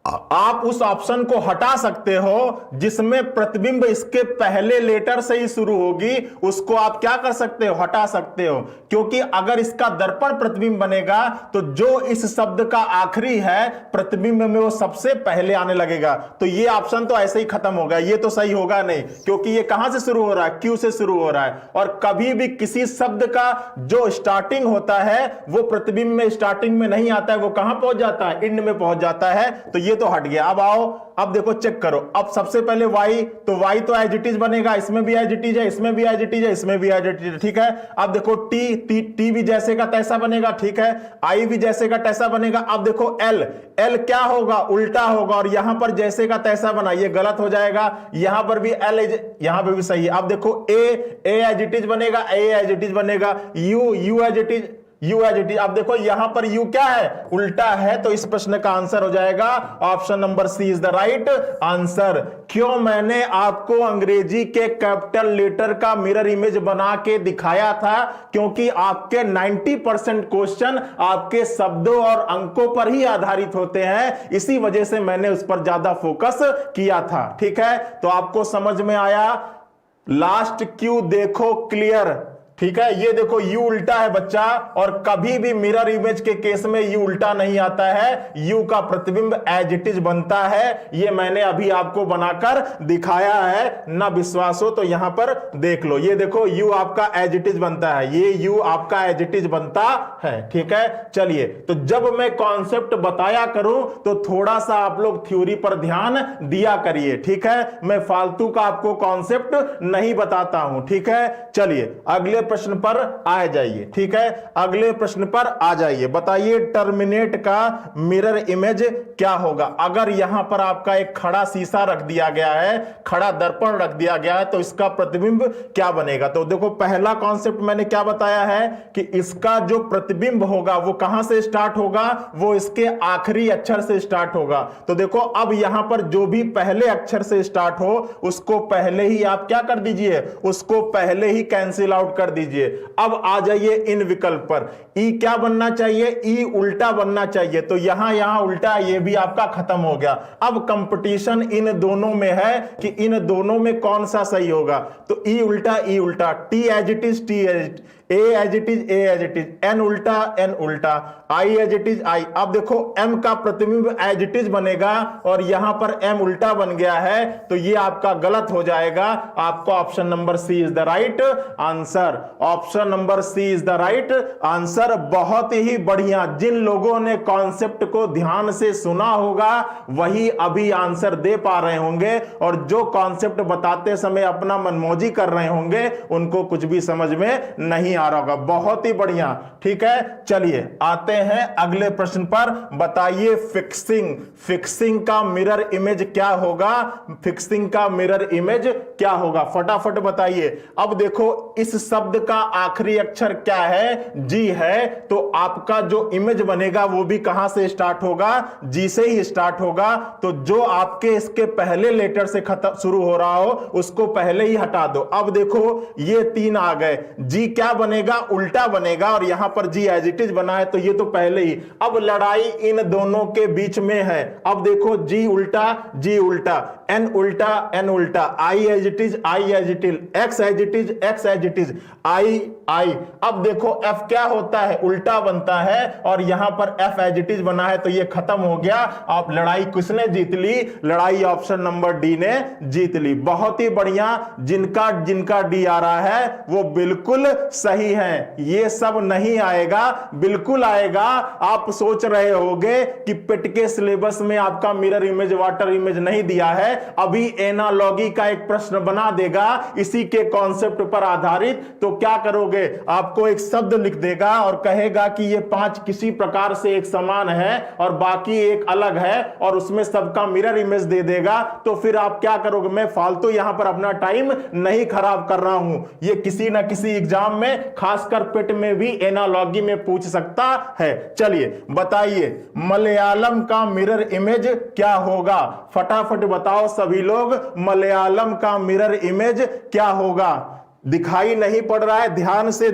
आप उस ऑप्शन को हटा सकते हो जिसमें प्रतिबिंब इसके पहले लेटर से ही शुरू होगी, उसको आप क्या कर सकते हो, हटा सकते हो। क्योंकि अगर इसका दर्पण प्रतिबिंब बनेगा तो जो इस शब्द का आखिरी है प्रतिबिंब में वो सबसे पहले आने लगेगा। तो ये ऑप्शन तो ऐसे ही खत्म होगा, ये तो सही होगा नहीं, क्योंकि ये कहां से शुरू हो रहा है, क्यू से शुरू हो रहा है। और कभी भी किसी शब्द का जो स्टार्टिंग होता है वो प्रतिबिंब में स्टार्टिंग में नहीं आता है, वो कहां पहुंच जाता है, एंड में पहुंच जाता है। तो ये तो हट गया। अब आओ, अब देखो चेक करो। अब सबसे पहले y, तो y तो एज इट इज बनेगा, इसमें भी एज इट इज है, इसमें भी एज इट इज है, इसमें भी एज इट इज है। ठीक है, अब देखो t भी जैसे का तैसा बनेगा। ठीक है, i भी जैसे का तैसा बनेगा। अब देखो l क्या होगा, उल्टा होगा, और यहां पर जैसे का तैसा बना, ये गलत हो जाएगा। यहां पर भी l, यहां पर भी सही है। अब देखो a एज इट इज बनेगा, a एज इट इज बनेगा, u as it is, U as it is. अब देखो यहां पर यू क्या है, उल्टा है, तो इस प्रश्न का आंसर हो जाएगा option number C is the right answer. क्यों मैंने आपको अंग्रेजी के कैपिटल लेटर का मिरर इमेज बना के दिखाया था, क्योंकि आपके 90% क्वेश्चन आपके शब्दों और अंकों पर ही आधारित होते हैं, इसी वजह से मैंने उस पर ज्यादा फोकस किया था। ठीक है, तो आपको समझ में आया। लास्ट क्यू देखो क्लियर। ठीक है, ये देखो यू उल्टा है बच्चा, और कभी भी मिरर इमेज के केस में यू उल्टा नहीं आता है, यू का प्रतिबिंब एज इट इज बनता है। ये मैंने अभी आपको बनाकर दिखाया है, ना विश्वास हो तो यहां पर देख लो। ये देखो यू आपका एज इट इज बनता है, ये यू आपका एज इट इज बनता है। ठीक है, चलिए, तो जब मैं कॉन्सेप्ट बताया करूं तो थोड़ा सा आप लोग थ्योरी पर ध्यान दिया करिए। ठीक है, मैं फालतू का आपको कॉन्सेप्ट नहीं बताता हूं। ठीक है, चलिए अगले प्रश्न पर आ जाइए। ठीक है, अगले प्रश्न पर आ जाइए। बताइए टर्मिनेट का मिरर इमेज क्या होगा। अगर यहां पर आपका एक खड़ा शीशा रख दिया गया है, खड़ा दर्पण रख दिया गया है, तो इसका प्रतिबिंब क्या बनेगा। तो देखो पहला कॉन्सेप्ट मैंने क्या बताया है कि इसका जो प्रतिबिंब होगा वो कहां से स्टार्ट होगा, वो इसके आखिरी अक्षर से स्टार्ट होगा। तो देखो अब यहां पर जो भी पहले अक्षर से स्टार्ट हो उसको पहले ही आप क्या कर दीजिए, उसको पहले ही कैंसिल आउट कर दीजिए। अब आ जाइए इन विकल्प पर, ई क्या बनना चाहिए, ई उल्टा बनना चाहिए, तो यहां उल्टा, ये भी आपका खत्म हो गया। अब कंपटीशन इन दोनों में है कि इन दोनों में कौन सा सही होगा, तो ई उल्टा, T as it is, A as it is, A as it is, N उल्टा, I as it is, I. अब देखो एम का प्रतिबिंब एज इट इज बनेगा और यहां पर एम उल्टा बन गया है, तो ये आपका गलत हो जाएगा। आपको option number C is the right answer. Option number C is the right answer. बहुत ही बढ़िया। जिन लोगों ने कॉन्सेप्ट को ध्यान से सुना होगा वही अभी आंसर दे पा रहे होंगे, और जो कॉन्सेप्ट बताते समय अपना मनमौजी कर रहे होंगे उनको कुछ भी समझ में नहीं आ रहा होगा। बहुत ही बढ़िया, ठीक है। चलिए आते हैं अगले प्रश्न पर। बताइए फिक्सिंग का मिरर इमेज क्या होगा, फिक्सिंग का मिरर इमेज क्या होगा, फटाफट बताइए। अब देखो इस शब्द का आखिरी अक्षर क्या है, जी है, तो आपका जो इमेज बनेगा वो भी कहां से स्टार्ट होगा, जी से ही स्टार्ट होगा। तो जो आपके इसके पहले लेटर से शुरू हो रहा हो उसको पहले ही हटा दो। अब देखो ये 3 आ गए, जी क्या बनेगा, उल्टा बनेगा, और यहां पर जी एज इट इज बना है तो ये तो पहले ही। अब लड़ाई इन दोनों के बीच में है। अब देखो जी उल्टा, एन उल्टा, I as it is, X as it is, I. अब देखो एफ क्या होता है, उल्टा बनता है, और यहां पर एफ एज इट इज बना है, तो ये खत्म हो गया। आप लड़ाई किसने जीत ली, लड़ाई ऑप्शन नंबर डी ने जीत ली। बहुत ही बढ़िया। जिनका डी आ रहा है वो बिल्कुल सही है। ये सब नहीं आएगा, बिल्कुल आएगा। आप सोच रहे होंगे कि पेट के सिलेबस में आपका मिरर इमेज, वाटर इमेज नहीं दिया है, अभी एनालॉगी का एक प्रश्न बना देगा इसी के कॉन्सेप्ट पर आधारित। तो क्या करोगे, आपको एक शब्द लिख देगा और कहेगा कि ये 5 किसी प्रकार से एक समान है और बाकी एक अलग है, और उसमें सबका मिरर इमेज दे देगा। तो फिर आप क्या करोगे, मैं फालतू यहां पर अपना टाइम नहीं खराब कर रहा हूं। ये किसी ना किसी एग्जाम में, खासकर पेट में भी एनालॉगी में पूछ सकता है। चलिए बताइए मलयालम का मिरर इमेज क्या होगा, फटाफट बताओ सभी लोग, मलयालम का मिरर इमेज क्या होगा। दिखाई नहीं पड़ रहा है, ध्यान से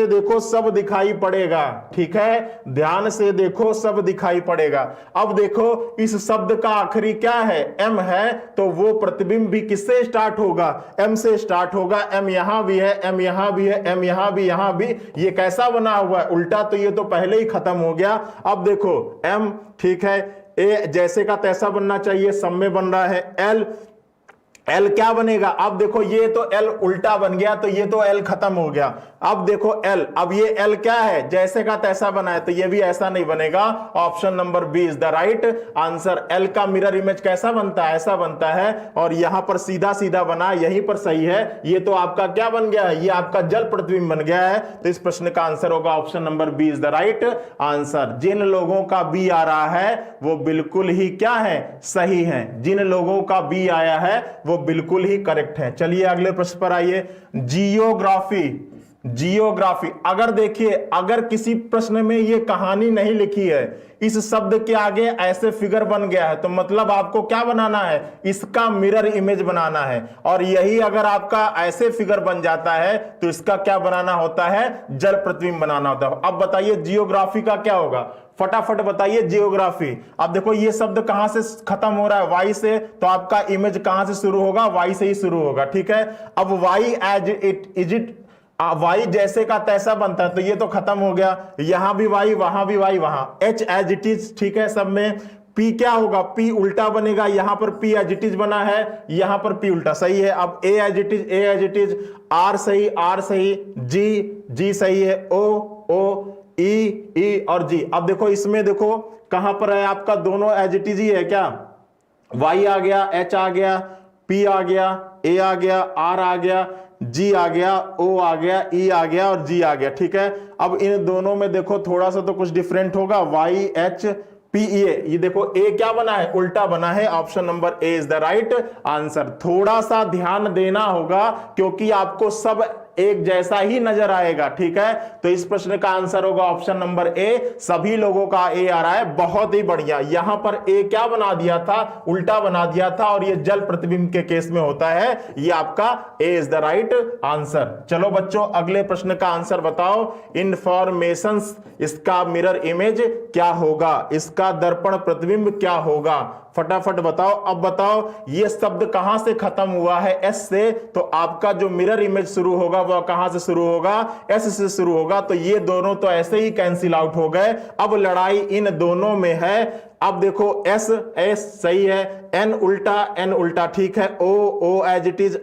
देखो, सब दिखाई पड़ेगा, ठीक है, ध्यान से देखो, सब दिखाई पड़ेगा। अब देखो इस शब्द का आखिरी क्या है, एम है, तो वो प्रतिबिंब भी किससे स्टार्ट होगा, एम से स्टार्ट होगा। एम यहां भी है, एम यहां भी है, एम यहां भी। ये कैसा बना हुआ है, उल्टा, तो ये तो पहले ही खत्म हो गया। अब देखो एम, ठीक है, ए जैसे का तैसा बनना चाहिए, सब में बन रहा है। एल क्या बनेगा, अब देखो ये तो एल उल्टा बन गया, तो ये तो एल खत्म हो गया। अब देखो एल, अब ये एल क्या है, जैसे का तैसा बना है, तो ये भी ऐसा नहीं बनेगा। Option number B is the right answer. L का मिरर इमेज कैसा बनता है, ऐसा बनता है, और यहां पर सीधा सीधा बना, यहीं पर सही है। ये तो आपका क्या बन गया है, ये आपका जल प्रतिबिंब बन गया है। तो इस प्रश्न का आंसर होगा option number B is the right answer. जिन लोगों का बी आ रहा है वो बिल्कुल ही क्या है, सही है। जिन लोगों का बी आया है वो बिल्कुल ही करेक्ट है। चलिए अगले प्रश्न पर आइए। जियोग्राफी, अगर देखिए, अगर किसी प्रश्न में ये कहानी नहीं लिखी है, इस शब्द के आगे ऐसे फिगर बन गया है, तो मतलब आपको क्या बनाना है, इसका मिरर इमेज बनाना है। और यही अगर आपका ऐसे फिगर बन जाता है तो इसका क्या बनाना होता है, जल प्रतिबिंब बनाना होता है। अब बताइए जियोग्राफी का क्या होगा, फटाफट बताइए जियोग्राफी। अब देखो ये शब्द कहां से खत्म हो रहा है, वाई से, तो आपका इमेज कहां से शुरू होगा, वाई से ही शुरू होगा, ठीक है। अब Y as it is, Y जैसे का तैसा बनता है, तो ये तो खत्म हो गया। यहां भी वाई, वहां भी वाई, वहां एच एज इट इज, ठीक है, सब में। पी क्या होगा, पी उल्टा बनेगा, यहां पर पी एज इट इज बना है, यहां पर पी उल्टा, सही है। अब ए एज इट इज, आर सही, जी सही है, ओ ई और जी। अब देखो इसमें देखो कहां पर है आपका, दोनों एज इट इज ही है क्या, वाई आ गया, एच आ गया, पी आ गया, ए आ गया, आर आ गया, जी आ गया, ओ आ गया, ई आ गया और जी आ गया, ठीक है। अब इन दोनों में देखो थोड़ा सा तो कुछ डिफरेंट होगा, वाई एच पी ए, ये देखो ए क्या बना है, उल्टा बना है। Option number A is the right answer. थोड़ा सा ध्यान देना होगा क्योंकि आपको सब एक जैसा ही नजर आएगा। ठीक है, तो इस प्रश्न का आंसर होगा ऑप्शन नंबर ए। सभी लोगों का ए आ रहा है, बहुत ही बढ़िया। यहां पर ए क्या बना दिया था, उल्टा बना दिया था, और ये जल प्रतिबिंब के केस में होता है। ये आपका ए इज द राइट आंसर। चलो बच्चों, अगले प्रश्न का आंसर बताओ। इंफॉर्मेशंस, इसका मिरर इमेज क्या होगा, इसका दर्पण प्रतिबिंब क्या होगा, फटाफट बताओ। अब बताओ ये शब्द कहां से खत्म हुआ है, एस से, तो आपका जो मिरर इमेज शुरू होगा वह कहां से शुरू होगा, एस से शुरू होगा। तो ये दोनों तो ऐसे ही कैंसिल आउट हो गए। अब लड़ाई इन दोनों में है। अब देखो एस एस सही है, एन उल्टा ठीक है, O O as it is,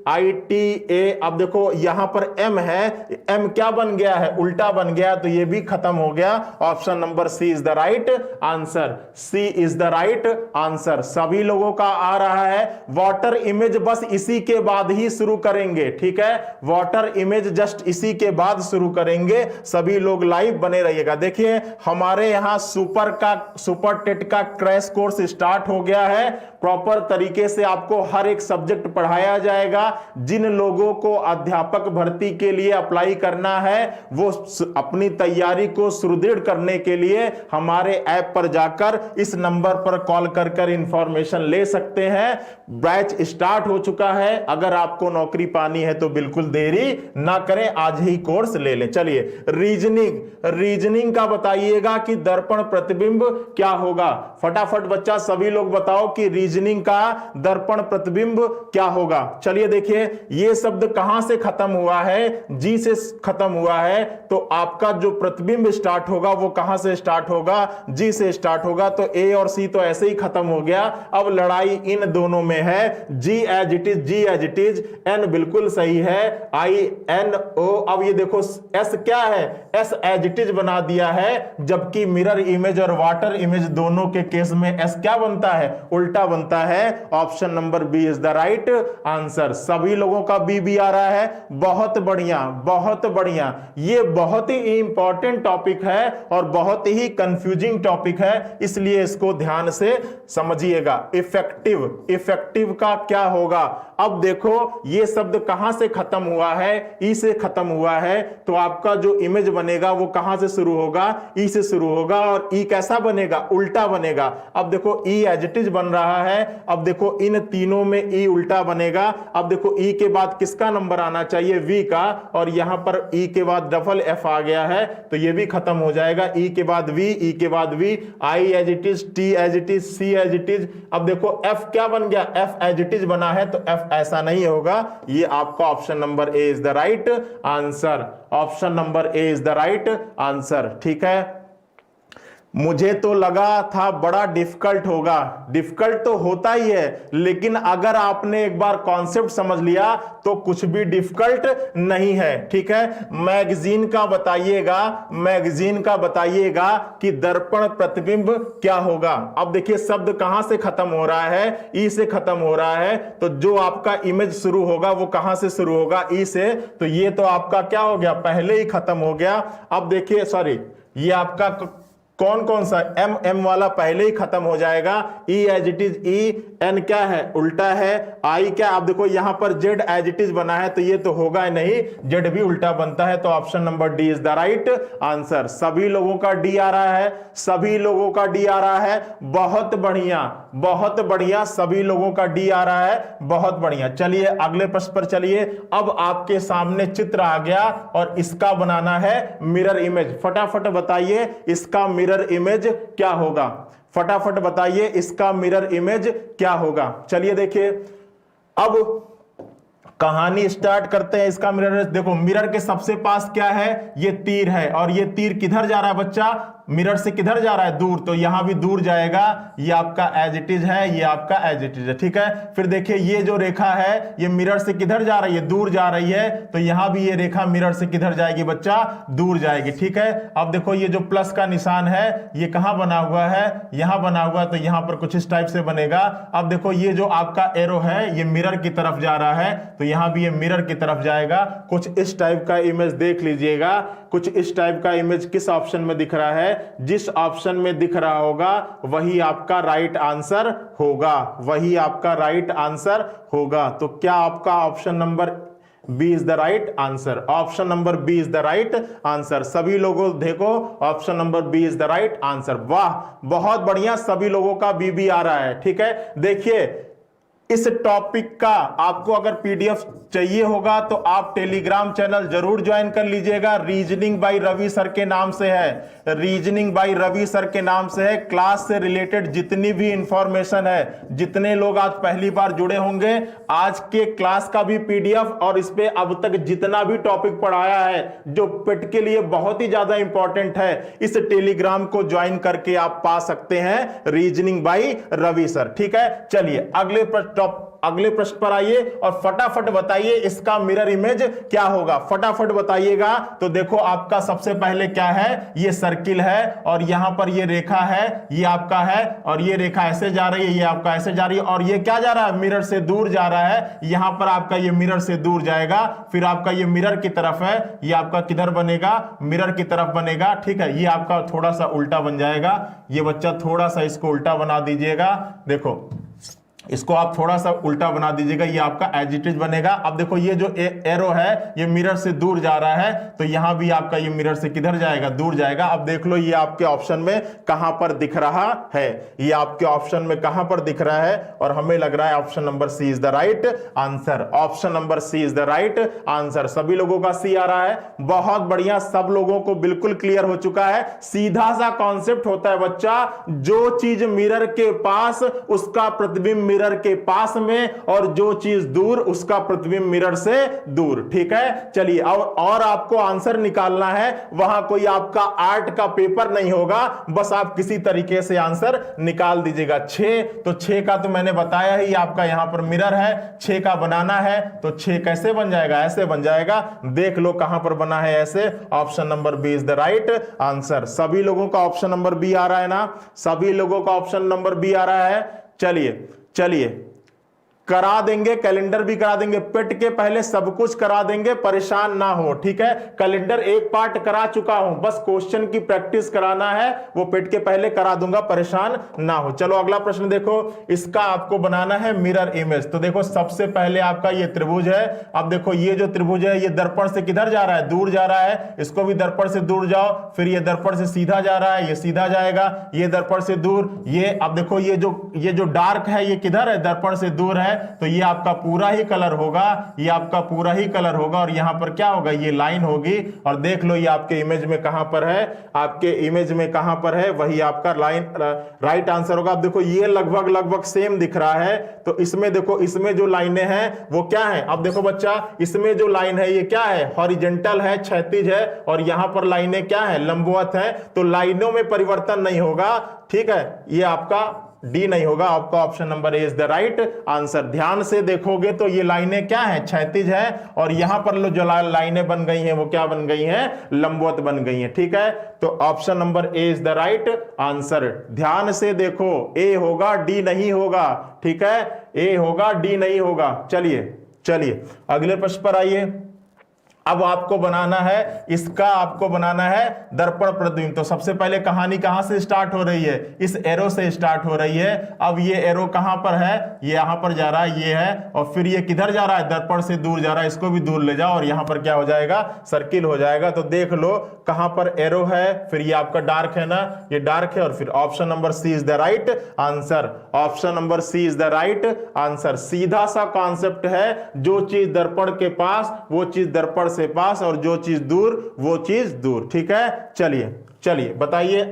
I T A. अब देखो यहां पर एम है, एम क्या बन गया है, उल्टा बन गया, तो ये भी खत्म हो गया। Option number C is the right answer. C is the right answer. सभी लोगों का आ रहा है। वाटर इमेज बस इसी के बाद ही शुरू करेंगे। ठीक है, वाटर इमेज जस्ट इसी के बाद शुरू करेंगे। सभी लोग लाइव बने रहिएगा। देखिए हमारे यहां सुपर टेट का क्रैश कोर्स स्टार्ट हो गया है। प्रॉपर तरीके से आपको हर एक सब्जेक्ट पढ़ाया जाएगा। जिन लोगों को अध्यापक भर्ती के लिए अप्लाई करना है वो अपनी तैयारी को सुदृढ़ करने के लिए हमारे ऐप पर जाकर इस नंबर पर कॉल कर इंफॉर्मेशन ले सकते हैं। बैच स्टार्ट हो चुका है। अगर आपको नौकरी पानी है तो बिल्कुल देरी ना करें, आज ही कोर्स ले लें। चलिए रीजनिंग का बताइएगा कि दर्पण प्रतिबिंब क्या होगा। फटाफट बच्चा सभी लोग बताओ कि रीजनिंग का दर्पण प्रतिबिंब क्या होगा। चलिए देखिए ये शब्द कहां से खत्म हुआ है, जी से खत्म हुआ है। तो आपका जो प्रतिबिंब स्टार्ट होगा वो कहां से स्टार्ट होगा, जी से स्टार्ट होगा। तो ए और सी तो ऐसे ही खत्म हो गया। अब लड़ाई इन दोनों में है। जी एज इट इज, एन बिल्कुल सही है, आई एन ओ। अब ये देखो एस क्या है, एस एज इट इज बना दिया है, जबकि मिरर इमेज और वाटर इमेज दोनों के केस में एस क्या बनता है, उल्टा बनता है। Option number B is the right answer. सभी लोगों का बी भी आ रहा है, बहुत बढ़िया बहुत बढ़िया। ये बहुत ही इंपॉर्टेंट टॉपिक है और बहुत ही कंफ्यूजिंग टॉपिक है, इसलिए इसको ध्यान से समझिएगा। इफेक्टिव का क्या होगा। अब देखो ये शब्द कहां से खत्म हुआ है, ई से खत्म हुआ है। तो आपका जो इमेज बनेगा वो कहां से शुरू होगा, ई से शुरू होगा। और ई कैसा बनेगा, उल्टा बनेगा। अब देखो ई एज इट इज बन रहा है। अब देखो इन तीनों में ई उल्टा बनेगा। अब देखो ई के बाद किसका नंबर आना चाहिए, वी का, और यहां पर ई के बाद डबल एफ आ गया है, तो ये भी खत्म हो जाएगा। ई के बाद वी, ई के बाद V, I as it is, T as it is, C as it is. अब देखो एफ क्या बन गया, एफ एज इट इज बना है, तो एफ ऐसा नहीं होगा। ये आपका option number A is the right answer. Option number A is the right answer. ठीक है, मुझे तो लगा था बड़ा डिफिकल्ट होगा। डिफिकल्ट तो होता ही है, लेकिन अगर आपने एक बार कॉन्सेप्ट समझ लिया तो कुछ भी डिफिकल्ट नहीं है। ठीक है, मैगजीन का बताइएगा कि दर्पण प्रतिबिंब क्या होगा। अब देखिए शब्द कहां से खत्म हो रहा है, ई से खत्म हो रहा है। तो जो आपका इमेज शुरू होगा वो कहां से शुरू होगा, ई से। तो ये तो आपका क्या हो गया, पहले ही खत्म हो गया। अब देखिए सॉरी, ये आपका कौन सा एम वाला पहले ही खत्म हो जाएगा। E as it is, E, N क्या है, उल्टा है, आई क्या। आप देखो यहां पर जेड एज इट इज बना है, तो ये तो होगा ही नहीं, जेड भी उल्टा बनता है। तो option number D is the right answer. सभी लोगों का डी आ रहा है, सभी लोगों का डी आ रहा है, बहुत बढ़िया बहुत बढ़िया। सभी लोगों का डी आ रहा है, बहुत बढ़िया। चलिए अगले प्रश्न पर चलिए। अब आपके सामने चित्र आ गया और इसका बनाना है मिरर इमेज। फटाफट बताइए इसका मिरर इमेज क्या होगा, फटाफट बताइए इसका मिरर इमेज क्या होगा। चलिए देखिए अब कहानी स्टार्ट करते हैं। इसका मिरर, देखो मिरर के सबसे पास क्या है, ये तीर है, और ये तीर किधर जा रहा है बच्चा, मिरर से किधर जा रहा है, दूर। तो यहां भी दूर जाएगा। ये आपका एज इट इज है, ये आपका एज इट इज है। ठीक है, फिर देखिए ये जो रेखा है ये मिरर से किधर जा रही है, दूर जा रही है। तो यहां भी ये रेखा मिरर से किधर जाएगी बच्चा, दूर जाएगी। ठीक है, अब देखो ये जो प्लस का निशान है ये कहां बना हुआ है, यहां बना हुआ है। तो यहां पर कुछ इस टाइप से बनेगा। अब देखो ये जो आपका एरो है ये मिरर की तरफ जा रहा है, तो यहां भी ये मिरर की तरफ जाएगा। कुछ इस टाइप का इमेज देख लीजिएगा, कुछ इस टाइप का इमेज किस ऑप्शन में दिख रहा है, जिस ऑप्शन में दिख रहा होगा वही आपका राइट आंसर होगा, वही आपका राइट आंसर होगा। तो क्या आपका option number B is the right answer. Option number B is the right answer. सभी लोगों देखो option number B is the right answer. वाह बहुत बढ़िया, सभी लोगों का बी भी आ रहा है। ठीक है, देखिए इस टॉपिक का आपको अगर पीडीएफ चाहिए होगा तो आप टेलीग्राम चैनल जरूर ज्वाइन कर लीजिएगा। रीजनिंग बाय रवि सर के नाम से है, रीजनिंग बाय रवि सर के नाम से है। क्लास से रिलेटेड जितनी भी इंफॉर्मेशन है, जितने लोग आज पहली बार जुड़े होंगे, आज के क्लास का भी पीडीएफ और इस पे अब तक जितना भी टॉपिक पढ़ाया है जो पेट के लिए बहुत ही ज्यादा इंपॉर्टेंट है, इस टेलीग्राम को ज्वाइन करके आप पा सकते हैं रीजनिंग बाय रवि सर। ठीक है, चलिए अगले प्रश्न पर आइए और फटाफट बताइए इसका मिरर इमेज क्या होगा, फटाफट बताइएगा। तो देखो आपका सबसे पहले क्या है, ये सर्किल है और यहां पर ये रेखा है, ये आपका है और ये रेखा ऐसे जा रही है, ये आपका ऐसे जा रही है और ये क्या जा रहा है, मिरर से दूर जा रहा है। यहां पर आपका ये मिरर से दूर जाएगा, फिर आपका ये मिरर की तरफ है, ये आपका किधर बनेगा, मिरर की तरफ बनेगा। ठीक है, ये आपका थोड़ा सा उल्टा बन जाएगा। ये बच्चा थोड़ा सा इसको उल्टा बना दीजिएगा, देखो इसको आप थोड़ा सा उल्टा बना दीजिएगा, ये आपका एज इट इज बनेगा। अब देखो ये जो एरो है ये मिरर से दूर जा रहा है, तो यहां भी आपका ये मिरर से किधर जाएगा, दूर जाएगा। अब देख लो ये आपके ऑप्शन में कहां पर दिख रहा है, ये आपके ऑप्शन में कहां पर दिख रहा है और हमें लग रहा है option number C is the right answer. Option number C is the right answer. सभी लोगों का सी आ रहा है, बहुत बढ़िया, सब लोगों को बिल्कुल क्लियर हो चुका है। सीधा सा कॉन्सेप्ट होता है बच्चा, जो चीज मिरर के पास उसका प्रतिबिंब मिरर के पास में और जो चीज दूर उसका प्रतिबिंब मिरर से दूर। ठीक है, चलिए और आपको आंसर निकालना है, वहां कोई आपका आर्ट का पेपर नहीं होगा, बस आप किसी तरीके से आंसर निकाल दीजिएगा। 6 तो 6 का तो मैंने बताया ही, आपका यहां पर मिरर है, 6 का बनाना है तो 6 कैसे बन जाएगा, ऐसे बन जाएगा। देख लो कहां पर बना है ऐसे। Option number B is the right answer. सभी लोगों का ऑप्शन नंबर बी आ रहा है ना, सभी लोगों का ऑप्शन नंबर बी आ रहा है। चलिए करा देंगे, कैलेंडर भी करा देंगे, पेट के पहले सब कुछ करा देंगे, परेशान ना हो। ठीक है, कैलेंडर एक पार्ट करा चुका हूं, बस क्वेश्चन की प्रैक्टिस कराना है, वो पेट के पहले करा दूंगा, परेशान ना हो। चलो अगला प्रश्न देखो, इसका आपको बनाना है मिरर इमेज। तो देखो सबसे पहले आपका ये त्रिभुज है। अब देखो ये जो त्रिभुज है ये दर्पण से किधर जा रहा है, दूर जा रहा है, इसको भी दर्पण से दूर जाओ, फिर ये दर्पण से सीधा जा रहा है, ये सीधा जाएगा, ये दर्पण से दूर, ये अब देखो ये जो डार्क है ये किधर है, दर्पण से दूर है, तो ये आपका पूरा ही कलर होगा, ये आपका पूरा ही कलर होगा और यहां पर क्या होगा, ये लाइन होगी। और देख लो ये आपके इमेज में कहां पर है, आपके इमेज में कहां पर है, वही आपका लाइन राइट आंसर होगा। अब देखो ये लगभग सेम दिख रहा है, तो इसमें देखो इसमें जो लाइनें हैं वो क्या है, अब देखो बच्चा इसमें जो लाइन है ये क्या है, हॉरिजेंटल है, क्षैतिज है, और यहां पर लाइनें क्या है, लंबवत है, तो लाइनों में परिवर्तन नहीं होगा। ठीक है, ये आपका डी नहीं होगा, आपका option number A is the right answer. ध्यान से देखोगे तो ये लाइनें क्या है, क्षैतिज है, और यहां पर जो लाइनें बन गई हैं वो क्या बन गई हैं, लंबवत बन गई हैं। ठीक है, तो option number A is the right answer. ध्यान से देखो, ए होगा डी नहीं होगा। ठीक है, ए होगा डी नहीं होगा। चलिए अगले प्रश्न पर आइए। अब आपको बनाना है, इसका आपको बनाना है दर्पण प्रतिबिंब। तो सबसे पहले कहानी कहां से स्टार्ट हो रही है, इस एरो से स्टार्ट हो रही है। अब ये एरो कहां पर है, ये यहां पर जा रहा है, ये है, और फिर ये किधर जा रहा है, दर्पण से दूर जा रहा है, इसको भी दूर ले जाओ और यहां पर क्या हो जाएगा, सर्किल हो जाएगा। तो देख लो कहां पर एरो है, फिर ये आपका डार्क है ना, ये डार्क है, और फिर option number C is the right answer. Option number C is the right answer. सीधा सा कॉन्सेप्ट है, जो चीज दर्पण के पास वो चीज दर्पण से पास, और जो चीज दूर वो चीज दूर। ठीक है, चलिए बताइए।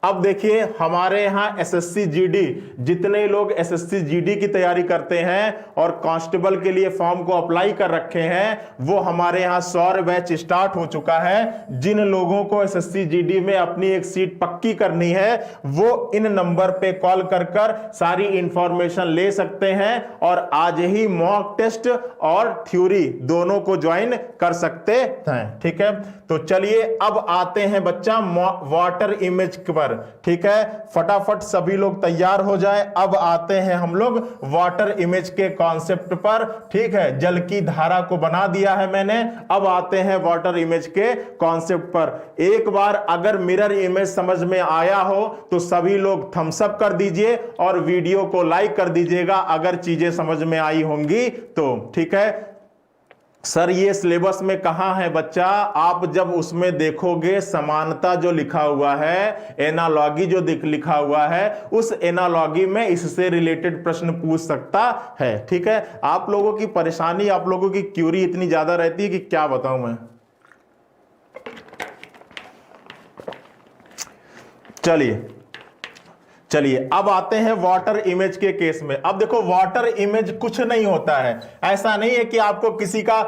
अब देखिए हमारे यहां एसएससी जीडी, जितने लोग एसएससी जीडी की तैयारी करते हैं और कांस्टेबल के लिए फॉर्म को अप्लाई कर रखे हैं, वो हमारे यहां 100 बैच स्टार्ट हो चुका है। जिन लोगों को एसएससी जीडी में अपनी एक सीट पक्की करनी है वो इन नंबर पे कॉल कर सारी इंफॉर्मेशन ले सकते हैं और आज ही मॉक टेस्ट और थ्योरी दोनों को ज्वाइन कर सकते हैं। ठीक है, तो चलिए अब आते हैं बच्चा वाटर इमेज पर। ठीक है, फटाफट सभी लोग तैयार हो जाएं। अब आते हैं हम लोग वाटर इमेज के कॉन्सेप्ट पर। ठीक है, जल की धारा को बना दिया है मैंने, अब आते हैं वाटर इमेज के कॉन्सेप्ट पर। एक बार अगर मिरर इमेज समझ में आया हो तो सभी लोग थम्स अप कर दीजिए और वीडियो को लाइक कर दीजिएगा अगर चीजें समझ में आई होंगी तो। ठीक है, सर ये सिलेबस में कहां है बच्चा? आप जब उसमें देखोगे समानता जो लिखा हुआ है, एनालॉगी जो लिखा हुआ है, उस एनालॉगी में इससे रिलेटेड प्रश्न पूछ सकता है। ठीक है, आप लोगों की परेशानी, आप लोगों की क्यूरी इतनी ज्यादा रहती है कि क्या बताऊं मैं। चलिए अब आते हैं वाटर इमेज के केस में। अब देखो वाटर इमेज कुछ नहीं होता है, ऐसा नहीं है कि आपको किसी का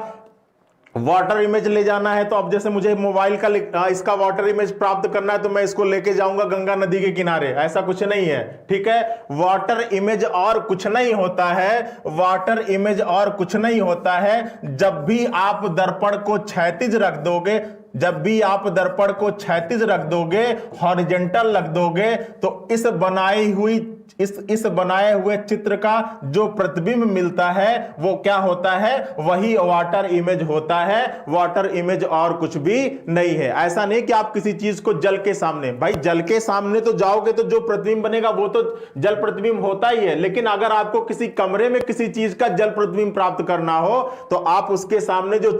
वाटर इमेज ले जाना है तो अब जैसे मुझे मोबाइल का इसका वाटर इमेज प्राप्त करना है तो मैं इसको लेके जाऊंगा गंगा नदी के किनारे, ऐसा कुछ नहीं है। ठीक है, वाटर इमेज और कुछ नहीं होता है, वाटर इमेज और कुछ नहीं होता है। जब भी आप दर्पण को क्षैतिज रख दोगे, जब भी आप दर्पण को क्षैतिज रख दोगे, हॉरिजॉन्टल रख दोगे, तो इस बनाए हुए चित्र का जो प्रतिबिंब मिलता है वो क्या होता है? वही वाटर इमेज होता है। वाटर इमेज और कुछ भी नहीं है। ऐसा नहीं कि आप किसी चीज को जल के सामने, भाई जल के सामने तो जाओगे तो जो प्रतिबिंब बनेगा वो तो जल प्रतिबिंब होता ही है, लेकिन अगर आपको किसी कमरे में किसी चीज का जल प्रतिबिंब प्राप्त करना हो तो आप उसके सामने जो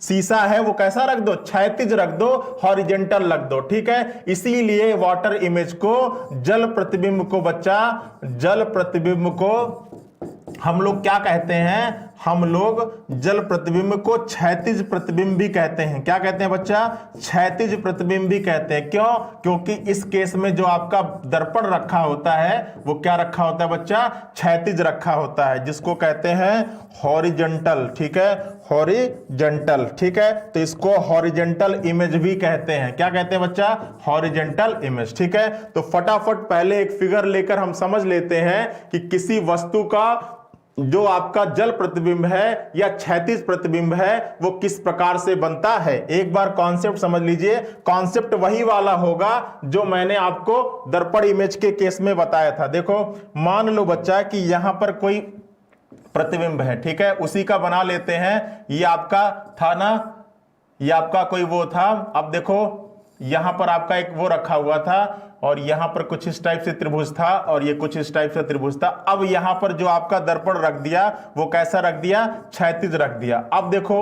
शीशा है वो कैसा रख दो? क्षैतिज रख दो, हॉरिजॉन्टल रख दो। ठीक है, इसीलिए वाटर इमेज को, जल प्रतिबिंब को बच्चा, जल प्रतिबिंब को हम लोग क्या कहते हैं? हम लोग जल प्रतिबिंब को क्षैतिज प्रतिबिंब भी कहते हैं। क्या कहते हैं बच्चा? क्षैतिज प्रतिबिंब भी कहते हैं। क्यों? क्योंकि इस केस में जो आपका दर्पण रखा होता है वो क्या रखा होता है बच्चा? क्षैतिज रखा होता है, जिसको कहते हैं हॉरिजॉन्टल। ठीक है, हॉरिजॉन्टल। ठीक है, तो इसको हॉरिजॉन्टल इमेज भी कहते हैं। क्या कहते हैं बच्चा? Horizontal image. ठीक है, तो फटाफट पहले एक फिगर लेकर हम समझ लेते हैं कि किसी वस्तु का जो आपका जल प्रतिबिंब है या क्षैतिज प्रतिबिंब है वो किस प्रकार से बनता है। एक बार कॉन्सेप्ट समझ लीजिए। कॉन्सेप्ट वही वाला होगा जो मैंने आपको दर्पण इमेज के केस में बताया था। देखो मान लो बच्चा कि यहां पर कोई प्रतिबिंब है, ठीक है, उसी का बना लेते हैं। ये आपका था ना, ये आपका कोई वो था। अब देखो यहां पर आपका एक वो रखा हुआ था और यहां पर कुछ इस टाइप से त्रिभुज था और ये कुछ इस टाइप से त्रिभुज था। अब यहां पर जो आपका दर्पण रख दिया वो कैसा रख दिया? क्षैतिज रख दिया। अब देखो,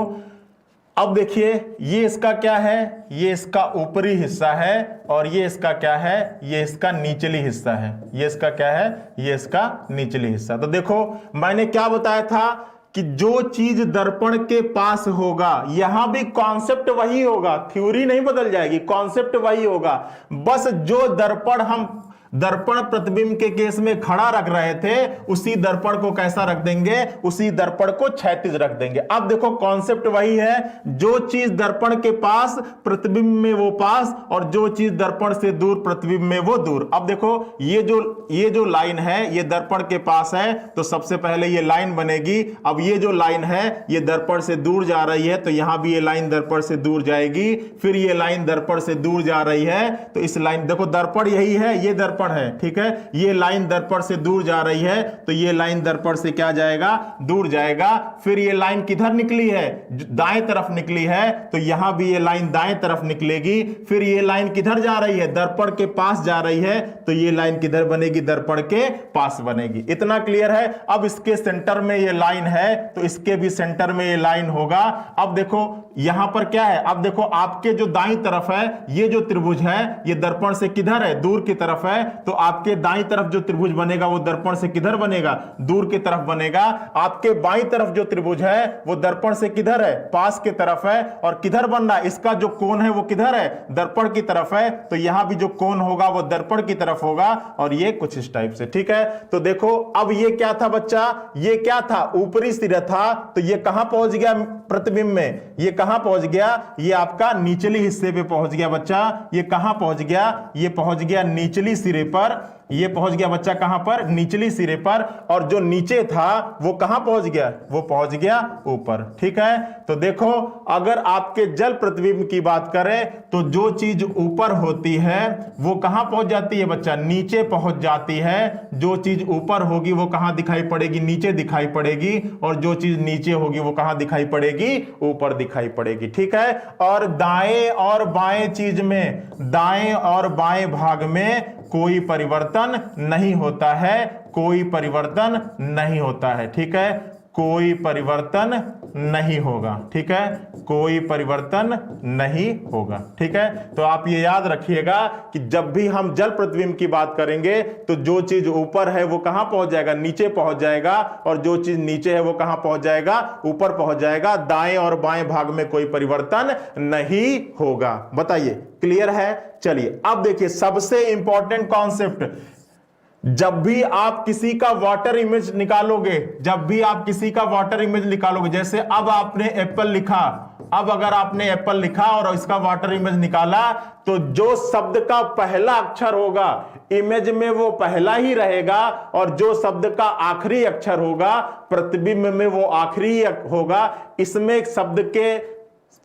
अब देखिए ये इसका क्या है? ये इसका ऊपरी हिस्सा है और ये इसका क्या है? ये इसका निचली हिस्सा है। ये इसका क्या है? ये इसका निचली हिस्सा। तो देखो मैंने क्या बताया था कि जो चीज दर्पण के पास होगा, यहां भी कॉन्सेप्ट वही होगा, थ्योरी नहीं बदल जाएगी, कॉन्सेप्ट वही होगा। बस जो दर्पण हम दर्पण प्रतिबिंब के केस में खड़ा रख रहे थे उसी दर्पण को कैसा रख देंगे? उसी दर्पण को क्षैतिज रख देंगे। अब देखो कॉन्सेप्ट वही है, जो चीज दर्पण के पास प्रतिबिंब में वो पास और जो चीज दर्पण से दूर प्रतिबिंब में वो दूर। अब देखो ये जो लाइन है ये दर्पण के पास है तो सबसे पहले ये लाइन बनेगी। अब ये जो लाइन है ये दर्पण से दूर जा रही है तो यहां भी ये लाइन दर्पण से दूर जाएगी, फिर ये लाइन दर्पण से दूर जा रही है तो इस लाइन, देखो दर्पण यही है, ये दर्पण है, ठीक है, ये लाइन दर्पण से दूर जा रही है तो ये लाइन दर्पण से क्या जाएगा? दूर जाएगा। फिर ये लाइन किधर निकली है? दाएं तरफ निकली है तो यहां भी ये लाइन दाएं तरफ निकलेगी। फिर ये लाइन किधर जा रही है? दर्पण के पास जा रही है तो ये लाइन किधर बनेगी? दर्पण के पास बनेगी। इतना क्लियर है? अब इसके सेंटर में ये लाइन है तो इसके भी सेंटर में ये लाइन होगा। अब देखो यहां पर क्या है? अब देखो आपके जो दाईं तरफ है ये जो त्रिभुज है ये दर्पण से किधर है? दूर की तरफ है, तो आपके दाईं तरफ जो त्रिभुज बनेगा वो दर्पण से किधर बनेगा? दूर की तरफ बनेगा। आपके बाईं तरफ जो त्रिभुज है वो दर्पण से किधर है? पास की तरफ है। और किधर बन रहा है? इसका जो कोण है वो किधर है? दर्पण की तरफ है, तो यहां भी जो कोण होगा वो दर्पण की तरफ होगा और ये कुछ इस टाइप से। ठीक है, तो देखो अब ये क्या था बच्चा? ये क्या था? ऊपरी सिरा था, तो ये कहां पहुंच गया प्रतिबिंब में? ये कहां पहुंच गया? ये आपका निचली हिस्से पे पहुंच गया बच्चा। ये कहां पहुंच गया? ये पहुंच गया निचली सिरे पर। ये पहुंच गया बच्चा कहां पर? निचली सिरे पर। और जो नीचे था वो कहां पहुंच गया? वो पहुंच गया ऊपर। ठीक है, तो देखो अगर आपके जल प्रतिबिंब की बात करें तो जो चीज ऊपर होती है वो कहां पहुंच जाती है बच्चा? नीचे पहुंच जाती है। जो चीज ऊपर होगी वो कहां दिखाई पड़ेगी? नीचे दिखाई पड़ेगी। और जो चीज नीचे होगी वो कहां दिखाई पड़ेगी? ऊपर दिखाई पड़ेगी। ठीक है, और दाएं और बाएं चीज में, दाएं और बाएं भाग में कोई परिवर्तन नहीं होता है, कोई परिवर्तन नहीं होता है। ठीक है, कोई परिवर्तन नहीं होगा, ठीक है, कोई परिवर्तन नहीं होगा, ठीक है। तो आप ये याद रखिएगा कि जब भी हम जल प्रतिबिंब की बात करेंगे तो जो चीज ऊपर है वो कहां पहुंच जाएगा, नीचे पहुंच जाएगा, और जो चीज नीचे है वो कहां पहुंच जाएगा, ऊपर पहुंच जाएगा। दाएं और बाएं भाग में कोई परिवर्तन नहीं होगा। बताइए, क्लियर है? चलिए अब देखिए सबसे इंपॉर्टेंट कॉन्सेप्ट, जब भी आप किसी का वाटर इमेज निकालोगे, जब भी आप किसी का वाटर इमेज निकालोगे, जैसे अब आपने एप्पल लिखा, अब अगर आपने एप्पल लिखा और इसका वाटर इमेज निकाला, तो जो शब्द का पहला अक्षर होगा इमेज में वो पहला ही रहेगा, और जो शब्द का आखिरी अक्षर होगा प्रतिबिंब में वो आखिरी होगा। इसमें एक शब्द के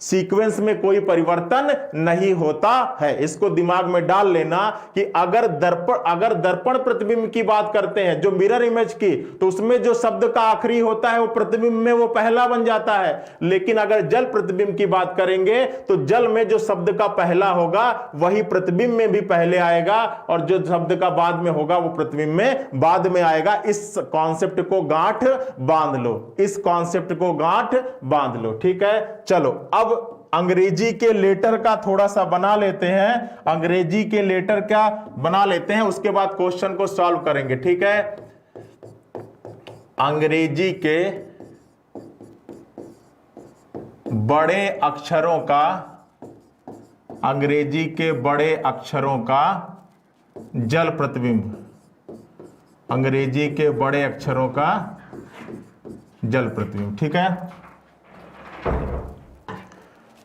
सीक्वेंस में कोई परिवर्तन नहीं होता है। इसको दिमाग में डाल लेना कि अगर दर्पण प्रतिबिंब की बात करते हैं, जो मिरर इमेज की, तो उसमें जो शब्द का आखिरी होता है वो प्रतिबिंब में वो पहला बन जाता है। लेकिन अगर जल प्रतिबिंब की बात करेंगे तो जल में जो शब्द का पहला होगा वही प्रतिबिंब में भी पहले आएगा, और जो शब्द का बाद में होगा वो प्रतिबिंब में बाद में आएगा। इस कॉन्सेप्ट को गांठ बांध लो, इस कॉन्सेप्ट को गांठ बांध लो, ठीक है। चलो अब अंग्रेजी के लेटर का थोड़ा सा बना लेते हैं, अंग्रेजी के लेटर का बना लेते हैं, उसके बाद क्वेश्चन को सॉल्व करेंगे, ठीक है। अंग्रेजी के बड़े अक्षरों का, अंग्रेजी के बड़े अक्षरों का जल प्रतिबिंब, अंग्रेजी के बड़े अक्षरों का जल प्रतिबिंब, ठीक है।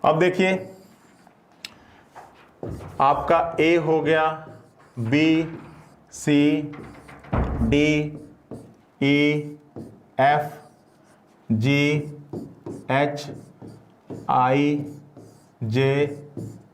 अब देखिए आपका ए हो गया, B, C, D, E, F, G, H, आई, जे,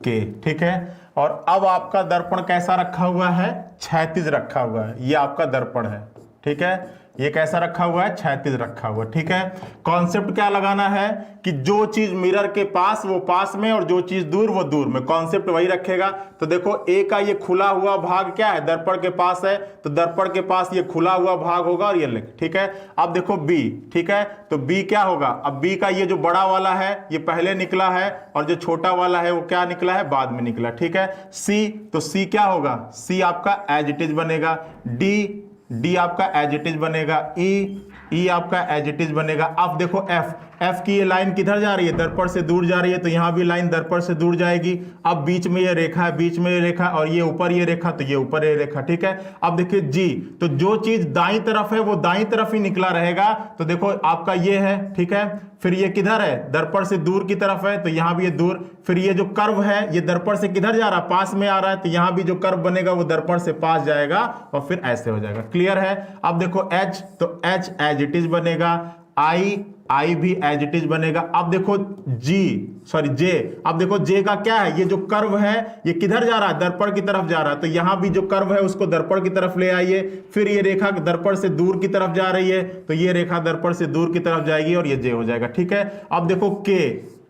के, ठीक है। और अब आपका दर्पण कैसा रखा हुआ है, क्षैतिज रखा हुआ है। ये आपका दर्पण है, ठीक है। ये कैसा रखा हुआ है, क्षैतिज रखा हुआ, ठीक है। कॉन्सेप्ट क्या लगाना है कि जो चीज मिरर के पास वो पास में, और जो चीज दूर वो दूर में, कॉन्सेप्ट वही रखेगा। तो देखो ए का ये खुला हुआ भाग क्या है, दर्पण के पास है, तो दर्पण के पास ये खुला हुआ भाग होगा और ये लिख, ठीक है। अब देखो बी, ठीक है, तो बी क्या होगा, अब बी का ये जो बड़ा वाला है ये पहले निकला है, और जो छोटा वाला है वो क्या निकला है, बाद में निकला, ठीक है। सी, तो सी क्या होगा, सी आपका एज इट इज बनेगा। डी आपका एज इट इज बनेगा। ई आपका एज इट इज बनेगा। अब देखो एफ की ये लाइन किधर जा रही है, दर्पण से दूर जा रही है, तो यहां भी लाइन दर्पण से दूर जाएगी। अब बीच में ये रेखा है, बीच में ये रेखा, और ये ऊपर ये रेखा, तो ये ऊपर ये रेखा, ठीक है। अब देखिए जी, तो जो चीज दाईं तरफ है वो दाईं तरफ ही निकला रहेगा, तो देखो आपका ये है, ठीक है। फिर ये किधर है, दर्पण से दूर की तरफ है, तो यहां भी ये दूर। फिर ये जो कर्व है ये दर्पण से किधर जा रहा है, पास में आ रहा है, तो यहां भी जो कर्व बनेगा वो दर्पण से पास जाएगा, और फिर ऐसे हो जाएगा। क्लियर है? अब देखो एच, तो एच एज इट इज बनेगा। आई भी एज इट इज बनेगा। अब देखो जे, अब देखो जे का क्या है, ये जो कर्व है ये किधर जा रहा है, दर्पण की तरफ जा रहा है, तो यहां भी जो कर्व है उसको दर्पण की तरफ ले आइए। फिर ये रेखा दर्पण से दूर की तरफ जा रही है, तो ये रेखा दर्पण से दूर की तरफ जाएगी और ये जे हो जाएगा, ठीक है। अब देखो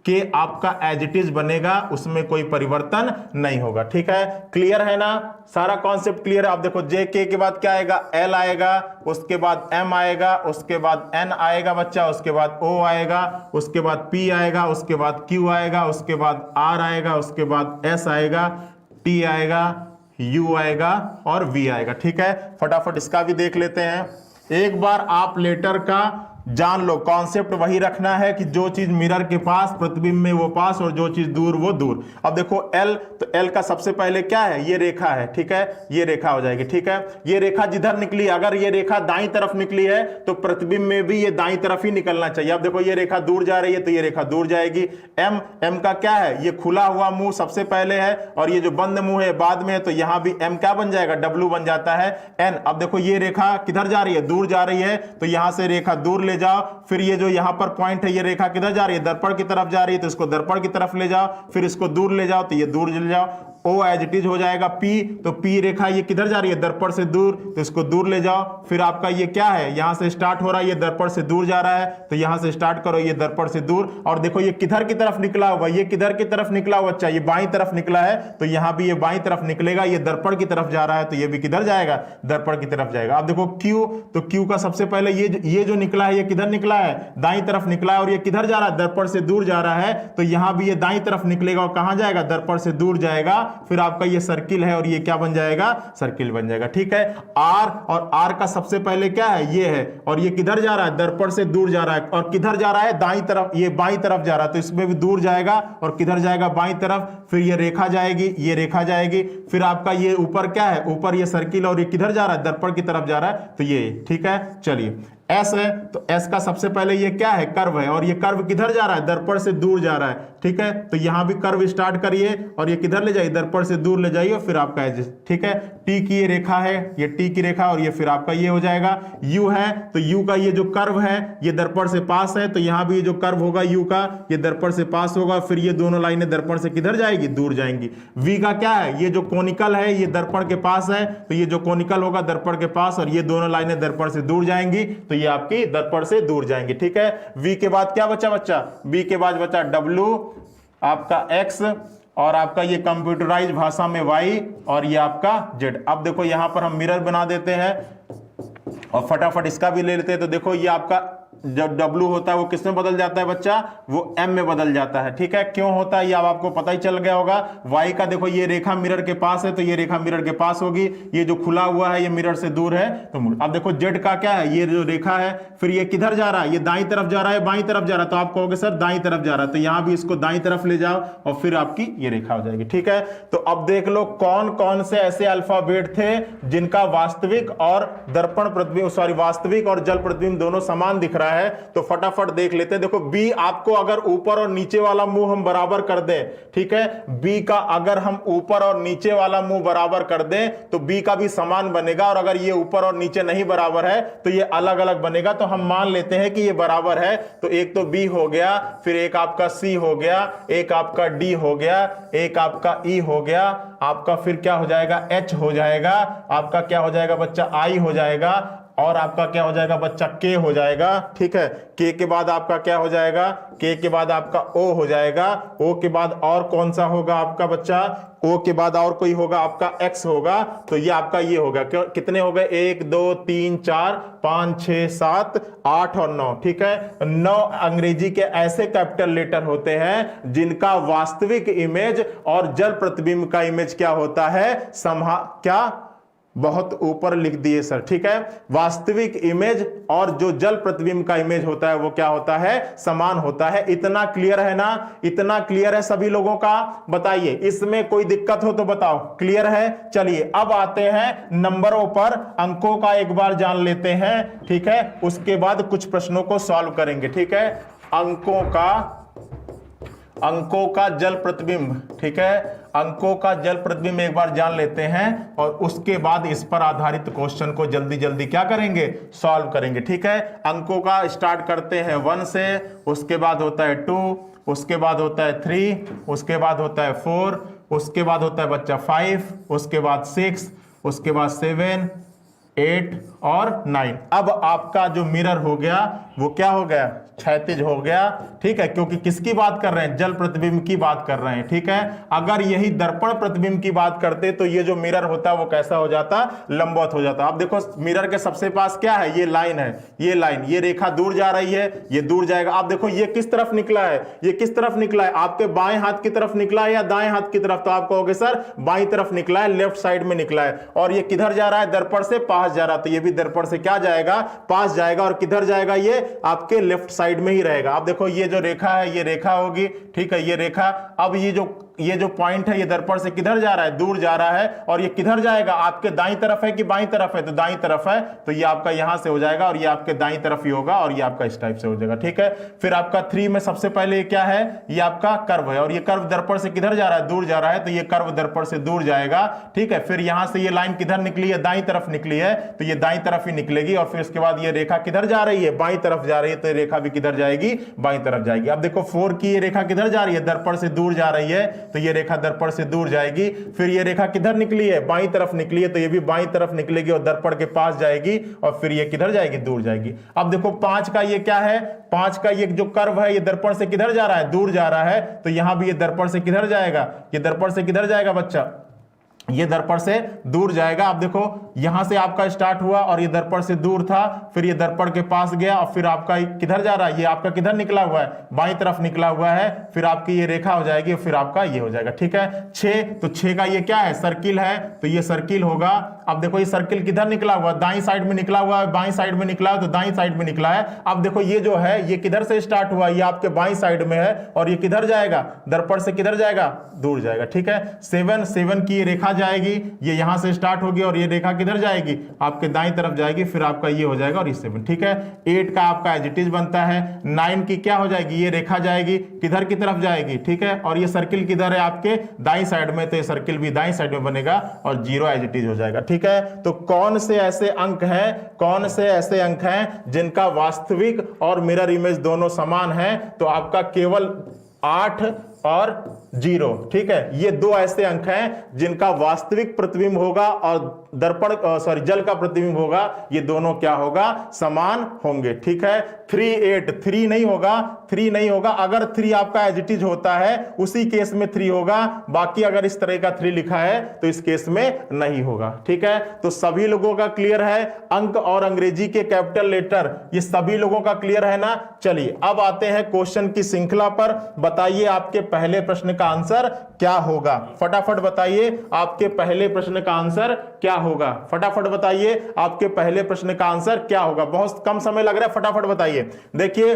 के आपका एज इट इज बनेगा, उसमें कोई परिवर्तन नहीं होगा, ठीक है। क्लियर है ना, सारा कॉन्सेप्ट क्लियर है। अब देखो जे के बाद क्या आएगा, एल आएगा, उसके बाद एम आएगा, उसके बाद एन आएगा बच्चा, उसके बाद ओ आएगा, उसके बाद पी आएगा, उसके बाद क्यू आएगा, उसके बाद आर आएगा, उसके बाद एस आएगा, टी आएगा, यू आएगा और वी आएगा, ठीक है। फटाफट इसका भी देख लेते हैं। एक बार आप लेटर का जान लो, कॉन्सेप्ट वही रखना है कि जो चीज मिरर के पास, प्रतिबिंब में वो पास, और जो चीज दूर वो दूर। अब देखो एल, तो एल का सबसे पहले क्या है, ये रेखा है, ठीक है, ये रेखा हो जाएगी, ठीक है। ये रेखा जिधर निकली, अगर ये रेखा दाईं तरफ निकली है तो प्रतिबिंब में भी ये दाईं तरफ ही निकलना चाहिए। अब देखो ये रेखा दूर जा रही है तो ये रेखा दूर जाएगी। एम का क्या है, ये खुला हुआ मुंह सबसे पहले है, और ये जो बंद मुंह है बाद में है, तो यहां भी एम क्या बन जाएगा, डब्ल्यू बन जाता है। एन, अब देखो ये रेखा किधर जा रही है, दूर जा रही है, तो यहां से रेखा दूर ले जाओ। फिर ये जो यहां पर पॉइंट है, ये रेखा किधर जा रही है, दर्पण की तरफ जा रही है, तो इसको दर्पण की तरफ ले जाओ। फिर इसको दूर ले जाओ, तो ये दूर ले जाओ। O एज इट इज हो जाएगा P, तो P रेखा ये किधर जा रही है, दर्पण से दूर, तो इसको दूर ले जाओ। फिर आपका ये क्या है, यहां से स्टार्ट हो रहा है, ये दर्पण से दूर जा रहा है, तो यहां से स्टार्ट करो, ये दर्पण से दूर। और देखो ये किधर की तरफ निकला हुआ, ये किधर की तरफ निकला हुआ बच्चा, ये बाईं तरफ निकला है, तो यहां भी ये बाईं तरफ निकलेगा, ये दर्पण की तरफ जा रहा है, तो ये भी किधर जाएगा, दर्पण की तरफ जाएगा। अब देखो Q, तो Q का सबसे पहले ये जो निकला है, ये किधर निकला है, दाईं तरफ निकला है, और ये किधर जा रहा है, दर्पण से दूर जा रहा है, तो यहां भी ये दाईं तरफ निकलेगा और कहां जाएगा, दर्पण से दूर जाएगा। फिर आपका ये सर्किल है और ये क्या बन जाएगा, सर्किल बन जाएगा। ठीक है, R, और R का सबसे पहले क्या है, ये है, और ये किधर जा रहा है, दर्पण से दूर जा रहा है, और किधर जा रहा है, दाईं तरफ, ये बाईं तरफ जा रहा है, तो इसमें भी दूर जाएगा और किधर जाएगा, बाईं तरफ। फिर ये रेखा जाएगी, ये रेखा जाएगी, फिर आपका ये ऊपर क्या है, ऊपर ये सर्किल, और ये किधर जा रहा है, दर्पण की तरफ जा रहा है, तो ये। ठीक है, चलिए S है, तो S का सबसे पहले ये क्या है, कर्व है, और ये कर्व किधर जा रहा है, दर्पण से दूर जा रहा है। ठीक है, तो यहां भी कर्व स्टार्ट करिए और ये किधर ले जाइए, दर्पण से दूर ले जाइए, और फिर आपका एज। ठीक है, T की ये रेखा है, ये T की रेखा, और ये फिर आपका ये हो जाएगा। U है, तो U का ये जो कर्व है, ये दर्पण से पास है, तो यहां भी ये जो कर्व होगा U का, ये दर्पण से पास होगा, फिर ये दोनों लाइनें दर्पण से किधर जाएगी, दूर जाएंगी। V का क्या है, ये जो कोनिकल है, ये दर्पण के पास है, तो ये जो कोनिकल होगा दर्पण के पास, और ये दोनों लाइनें दर्पण से दूर जाएंगी, तो ये आपकी दर्पण से दूर जाएंगी। ठीक है, V के बाद क्या बचा बच्चा, V के बाद बचा W, आपका X, और आपका ये कंप्यूटराइज भाषा में Y, और ये आपका Z। अब देखो यहां पर हम मिरर बना देते हैं और फटाफट इसका भी ले लेते हैं। तो देखो ये आपका जब W होता है वो किस में बदल जाता है बच्चा, वो M में बदल जाता है। ठीक है, क्यों होता है ये अब आपको पता ही चल गया होगा। Y का देखो ये रेखा मिरर के पास है, तो ये रेखा मिरर के पास होगी, ये जो खुला हुआ है ये मिरर से दूर है। तो अब देखो Z का क्या है, ये जो रेखा है, फिर ये किधर जा रहा है, ये दाईं तरफ जा रहा है, बाईं तरफ जा रहा है, तो आप कहोगे सर दाईं तरफ जा रहा है, तो यहां भी इसको दाईं तरफ ले जाओ और फिर आपकी ये रेखा हो जाएगी। ठीक है, तो अब देख लो कौन कौन से ऐसे अल्फाबेट थे जिनका वास्तविक और दर्पण प्रतिबिंब, सॉरी वास्तविक और जल प्रतिबिंब दोनों समान दिख रहा है। तो फटाफट देख लेते हैं। देखो बी, आपको अगर ऊपर और नीचे वाला मुंह हम बराबर कर दें, ठीक है, बी का अगर हम ऊपर और नीचे वाला मुंह बराबर कर दें तो बी का भी समान बनेगा, और अगर ये ऊपर और नीचे नहीं बराबर है तो ये अलग अलग बनेगा। तो हम मान लेते हैं कि ये बराबर है, तो एक तो बी हो गया, फिर एक आपका सी हो गया, एक आपका डी हो गया, एक आपका ई हो गया, आपका फिर क्या हो जाएगा, एच हो जाएगा, आपका क्या हो जाएगा बच्चा, आई हो जाएगा, और आपका क्या हो जाएगा बच्चा, के हो जाएगा। ठीक है, के के बाद आपका क्या हो जाएगा, के के बाद आपका ओ हो जाएगा, ओ के बाद और कौन सा होगा आपका बच्चा, ओ के बाद और कोई होगा आपका एक्स होगा। तो ये आपका ये होगा, कितने हो गए, 1 2 3 4 5 6 7 8 और 9। ठीक है, 9 अंग्रेजी के ऐसे कैपिटल लेटर होते हैं जिनका वास्तविक इमेज और जल प्रतिबिंब का इमेज क्या होता है, क्या बहुत ऊपर लिख दिए सर। ठीक है, वास्तविक इमेज और जो जल प्रतिबिंब का इमेज होता है वो क्या होता है, समान होता है। इतना क्लियर है ना, इतना क्लियर है सभी लोगों का, बताइए इसमें कोई दिक्कत हो तो बताओ, क्लियर है। चलिए अब आते हैं नंबरों पर, अंकों का एक बार जान लेते हैं। ठीक है, उसके बाद कुछ प्रश्नों को सॉल्व करेंगे। ठीक है, अंकों का जल प्रतिबिंब, ठीक है, अंकों का जल प्रतिबिंब एक बार जान लेते हैं, और उसके बाद इस पर आधारित क्वेश्चन को जल्दी जल्दी क्या करेंगे, सॉल्व करेंगे। ठीक है, अंकों का स्टार्ट करते हैं 1 से, उसके बाद होता है 2, उसके बाद होता है 3, उसके बाद होता है 4, उसके बाद होता है बच्चा 5, उसके बाद 6, उसके बाद 7 8 और 9। अब आपका जो मिरर हो गया वो क्या हो गया, क्षैतिज हो गया। ठीक है, क्योंकि किसकी बात कर रहे हैं, जल प्रतिबिंब की बात कर रहे हैं। ठीक है, अगर यही दर्पण प्रतिबिंब की बात करते तो ये जो मिरर होता वो कैसा हो जाता, लंबवत हो जाता। अब देखो मिरर के सबसे पास क्या है, ये लाइन है, ये लाइन, ये रेखा दूर जा रही है, ये दूर जाएगा। आप देखो ये किस तरफ निकला है, ये किस तरफ निकला है, आपके बाएं हाथ की तरफ निकला है या दाएं हाथ की तरफ, तो आप कहोगे सर बाईं तरफ निकला है, लेफ्ट साइड में निकला है। और ये किधर जा रहा है, दर्पण से पास जा रहा है, तो ये भी दर्पण से क्या जाएगा, पास जाएगा, और किधर जाएगा, ये आपके लेफ्ट साइड में ही रहेगा। आप देखो ये जो रेखा है ये रेखा होगी, ठीक है, ये रेखा। अब ये जो पॉइंट है ये दर्पण से किधर जा रहा है, दूर जा रहा है, और ये किधर जाएगा, आपके दाईं तरफ है कि बाईं तरफ है, तो दाईं तरफ है, तो ये आपका यहां से हो जाएगा और ये आपके दाईं तरफ ही होगा, और ये आपका इस टाइप से हो जाएगा। ठीक है, फिर आपका 3 में सबसे पहले क्या है, ये आपका कर्व है, और ये कर्व दर्पण से किधर जा रहा है, दूर जा रहा है, तो ये कर्व दर्पण से दूर जाएगा। ठीक है, फिर यहां से ये लाइन किधर निकली है, दाईं तरफ निकली है, तो ये दाईं तरफ ही निकलेगी, और फिर उसके बाद ये रेखा किधर जा रही है, बाईं तरफ जा रही है, तो ये रेखा भी किधर जाएगी, बाईं तरफ जाएगी। अब देखो 4 की ये रेखा किधर जा रही है, दर्पण से दूर जा रही है, तो ये रेखा दर्पण से दूर जाएगी। फिर ये रेखा किधर निकली है, बाईं तरफ निकली है, तो ये भी बाईं तरफ निकलेगी और दर्पण के पास जाएगी और फिर ये किधर जाएगी, दूर जाएगी। अब देखो 5 का ये क्या है, 5 का ये जो कर्व है ये दर्पण से किधर जा रहा है, दूर जा रहा है, तो यहां भी ये दर्पण से किधर जाएगा, ये दर्पण से किधर जाएगा बच्चा, ये दर्पण से दूर जाएगा। अब देखो यहां से आपका स्टार्ट हुआ और ये दर्पण से दूर था, फिर ये दर्पण के पास गया और फिर आपका किधर जा रहा है, ये आपका किधर निकला हुआ है, बाईं तरफ निकला हुआ है, फिर आपकी ये रेखा हो जाएगी, फिर आपका ये हो जाएगा। ठीक है, 6, तो 6 का ये क्या है, सर्किल है, तो ये सर्किल होगा। अब देखो ये सर्किल किधर निकला हुआ, दाईं साइड में निकला हुआ है, बाईं साइड में निकला है, तो दाईं साइड में निकला है। अब देखो ये जो है ये किधर से स्टार्ट हुआ, ये आपके बाईं साइड में है और ये किधर जाएगा, दर्पण से किधर जाएगा, दूर जाएगा। ठीक है, 7 की रेखा जाएगी, ये यहां से स्टार्ट होगी और ये रेखा किधर जाएगी, आपके दाईं तरफ जाएगी, फिर आपका ये हो जाएगा और ये 7। ठीक है, 8 का आपका एज इट इज बनता है। 9 की क्या हो जाएगी, ये रेखा जाएगी, किधर की तरफ जाएगी, ठीक है, और ये सर्किल किधर है, आपके दाईं साइड में, तो ये सर्किल भी दाईं साइड में बनेगा और 0 एज इट इज हो जाएगा। ठीक है, तो कौन से ऐसे अंक हैं, कौन से ऐसे अंक हैं जिनका वास्तविक और मिरर इमेज दोनों समान है, तो आपका केवल 8 और 0। ठीक है, ये 2 ऐसे अंक हैं जिनका वास्तविक प्रतिबिंब होगा और दर्पण जल का प्रतिबिंब होगा, ये दोनों क्या होगा, समान होंगे। ठीक है, 3, 8, 3 नहीं होगा, 3 नहीं होगा। अगर 3 आपका एज इट इज होता है उसी केस में 3 होगा, बाकी अगर इस तरह का 3 लिखा है तो इस केस में नहीं होगा। ठीक है, तो सभी लोगों का क्लियर है, अंक और अंग्रेजी के कैपिटल लेटर ये सभी लोगों का क्लियर है ना। चलिए अब आते हैं क्वेश्चन की श्रृंखला पर। बताइए आपके पहले प्रश्न का आंसर क्या होगा, फटाफट बताइए आपके पहले प्रश्न का आंसर क्या होगा, फटाफट बताइए आपके पहले प्रश्न का आंसर क्या होगा। बहुत कम समय लग रहा है, फटाफट बताइए। देखिए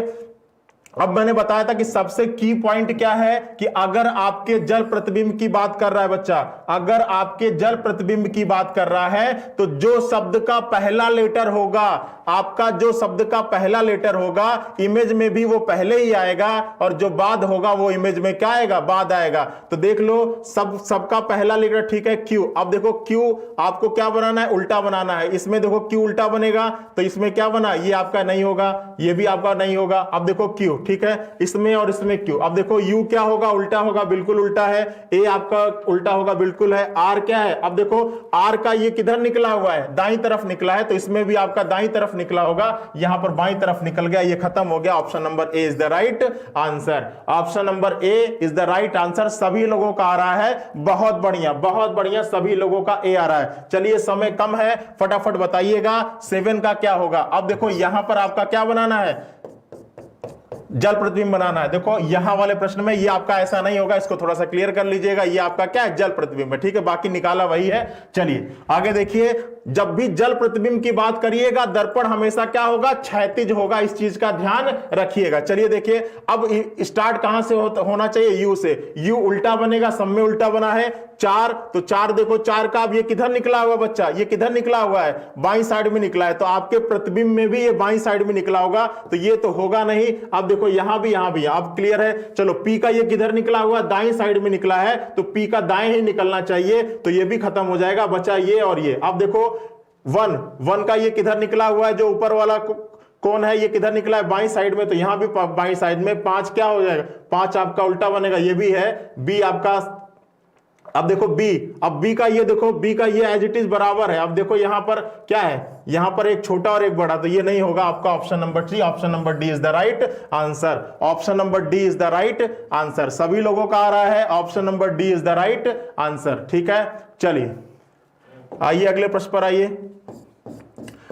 अब मैंने बताया था कि सबसे की पॉइंट क्या है कि अगर आपके जल प्रतिबिंब की बात कर रहा है बच्चा, अगर आपके जल प्रतिबिंब की बात कर रहा है तो जो शब्द का पहला लेटर होगा, आपका जो शब्द का पहला लेटर होगा इमेज में भी वो पहले ही आएगा और जो बाद होगा वो इमेज में क्या आएगा, बाद आएगा। तो देख लो सबका पहला लेटर, ठीक है, क्यू। अब देखो क्यू आपको क्या बनाना है, उल्टा बनाना है। इसमें देखो क्यू उल्टा बनेगा तो इसमें क्या बना, ये आपका नहीं होगा, ये भी आपका नहीं होगा। अब देखो क्यू, ठीक है, इसमें और इसमें क्यू। अब देखो यू क्या होगा, उल्टा होगा, बिल्कुल उल्टा है। ए आपका उल्टा होगा, बिल्कुल है। आर क्या है, अब देखो आर का ये किधर निकला हुआ है, दाईं तरफ निकला है, तो इसमें भी आपका दाईं तरफ निकला होगा, यहां पर बाईं तरफ निकल गया, ये खत्म हो गया। Option number A is the right answer, option number A is the right answer. सभी लोगों का आ रहा है, बहुत बढ़िया, बहुत बढ़िया, सभी लोगों का ए आ रहा है। चलिए समय कम है, फटाफट बताइएगा 7 का क्या होगा। अब देखो यहां पर आपका क्या बनाना है, जल प्रतिबिंब बनाना है। देखो यहां वाले प्रश्न में ये आपका ऐसा नहीं होगा, इसको थोड़ा सा क्लियर कर लीजिएगा, ये आपका क्या है, जल प्रतिबिंब है। ठीक है, बाकी निकाला वही है। चलिए आगे देखिए, जब भी जल प्रतिबिंब की बात करिएगा दर्पण हमेशा क्या होगा, क्षैतिज होगा, इस चीज का ध्यान रखिएगा। चलिए देखिए, अब स्टार्ट कहां से होना चाहिए, यू से। यू उल्टा बनेगा, सब में उल्टा बना है। 4, तो 4 देखो 4 का अब ये किधर निकला हुआ बच्चा, ये किधर निकला हुआ है, बाईं साइड में निकला है, तो आपके प्रतिबिंब में भी ये बाईं साइड में निकला होगा, तो ये तो होगा नहीं। अब देखो यहां भी, यहां भी, अब क्लियर है। चलो पी का ये किधर निकला हुआ, दाईं साइड में निकला है, तो पी का दाएं ही निकलना चाहिए, तो ये भी खत्म हो जाएगा, बचा ये और ये। अब देखो 1 का ये किधर निकला हुआ है, जो ऊपर वाला कौन है, ये किधर निकला है, बाईं साइड में, तो यहां भी बाईं साइड में। 5 क्या हो जाएगा, 5 आपका उल्टा बनेगा, ये भी है। बी आपका, अब देखो बी, अब बी का ये देखो, बी का ये एज इट इज बराबर है। अब देखो यहां पर क्या है, यहां पर एक छोटा और एक बड़ा, तो ये नहीं होगा आपका। Option number 3, option number D is the right answer, option number D is the right answer. सभी लोगों का आ रहा है, option number D is the right answer. ठीक है, चलिए आइए अगले प्रश्न पर आइए।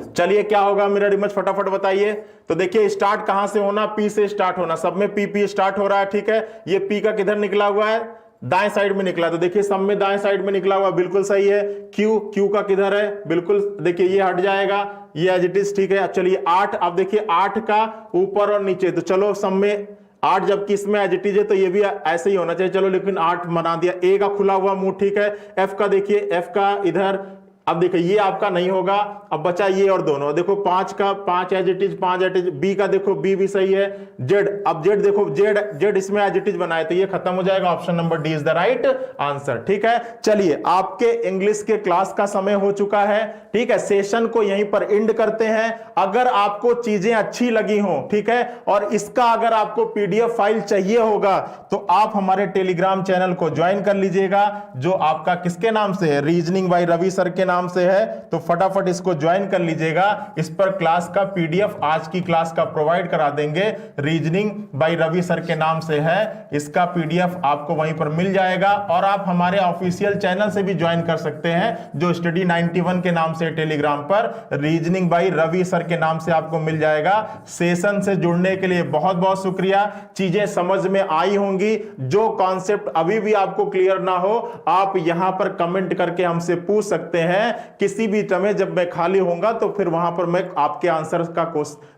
चलिए क्या होगा मिरर इमेज, फटाफट बताइए। तो देखिए स्टार्ट कहां से होना, पी से स्टार्ट होना, सब में पी पी स्टार्ट हो रहा है। ठीक है, ये पी का किधर निकला हुआ है, दाएं साइड में निकला, तो देखिए सब में दाएं साइड में निकला हुआ, बिल्कुल सही है। क्यू, क्यू का किधर है, बिल्कुल देखिए ये हट जाएगा, ये एज इट इज। ठीक है, चलिए 8, अब देखिए 8 का ऊपर और नीचे, तो चलो सब में 8, जबकि इसमें एज इट इज है तो ये भी ऐसे ही होना चाहिए। चलो लेकिन 8 बना दिया। ए का खुला हुआ मुंह, ठीक है। एफ का देखिए, एफ का इधर अब देखो ये आपका नहीं होगा, अब बचा ये और दोनों, देखो 5 का 5 as it is, 5 as it is, B का देखो बी भी सही है, जेड, अब जेड देखो जेड इसमें एज इट इज बनाए तो ये खत्म हो जाएगा, option number D is the right answer. ठीक है, चलिए आपके इंग्लिश के क्लास का समय हो चुका है। ठीक है, सेशन को यहीं पर एंड करते हैं। अगर आपको चीजें अच्छी लगी हो, ठीक है, और इसका अगर आपको पीडीएफ फाइल चाहिए होगा तो आप हमारे टेलीग्राम चैनल को ज्वाइन कर लीजिएगा, जो आपका किसके नाम से है, रीजनिंग बाय रवि सर के नाम से है। तो फटाफट इसको ज्वाइन कर लीजिएगा, इस पर क्लास का पीडीएफ आज की क्लास का प्रोवाइड करा देंगे, रीजनिंग बाय रवि सर के नाम से है, इसका पीडीएफ आपको वहीं पर मिल जाएगा। और आप हमारे ऑफिशियल चैनल से भी ज्वाइन कर सकते हैं, जो स्टडी 91 के नाम से टेलीग्राम पर, रीजनिंग बाय रवि सर के नाम से आपको मिल जाएगा। सेशन से जुड़ने के लिए बहुत बहुत शुक्रिया, चीजें समझ में आई होंगी। जो कॉन्सेप्ट अभी भी आपको क्लियर ना हो, आप यहां पर कमेंट करके हमसे पूछ सकते हैं किसी भी समय, जब मैं खाली होऊंगा तो फिर वहां पर मैं आपके आंसर का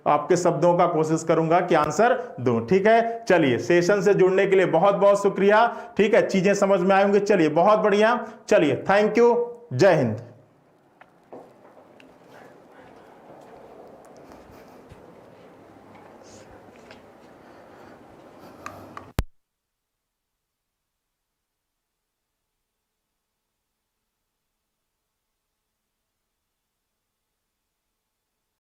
आपके शब्दों का कोशिश करूंगा कि आंसर दूं। ठीक है, चलिए सेशन से जुड़ने के लिए बहुत बहुत शुक्रिया। ठीक है, चीजें समझ में आएंगे, चलिए बहुत बढ़िया, चलिए थैंक यू, जय हिंद।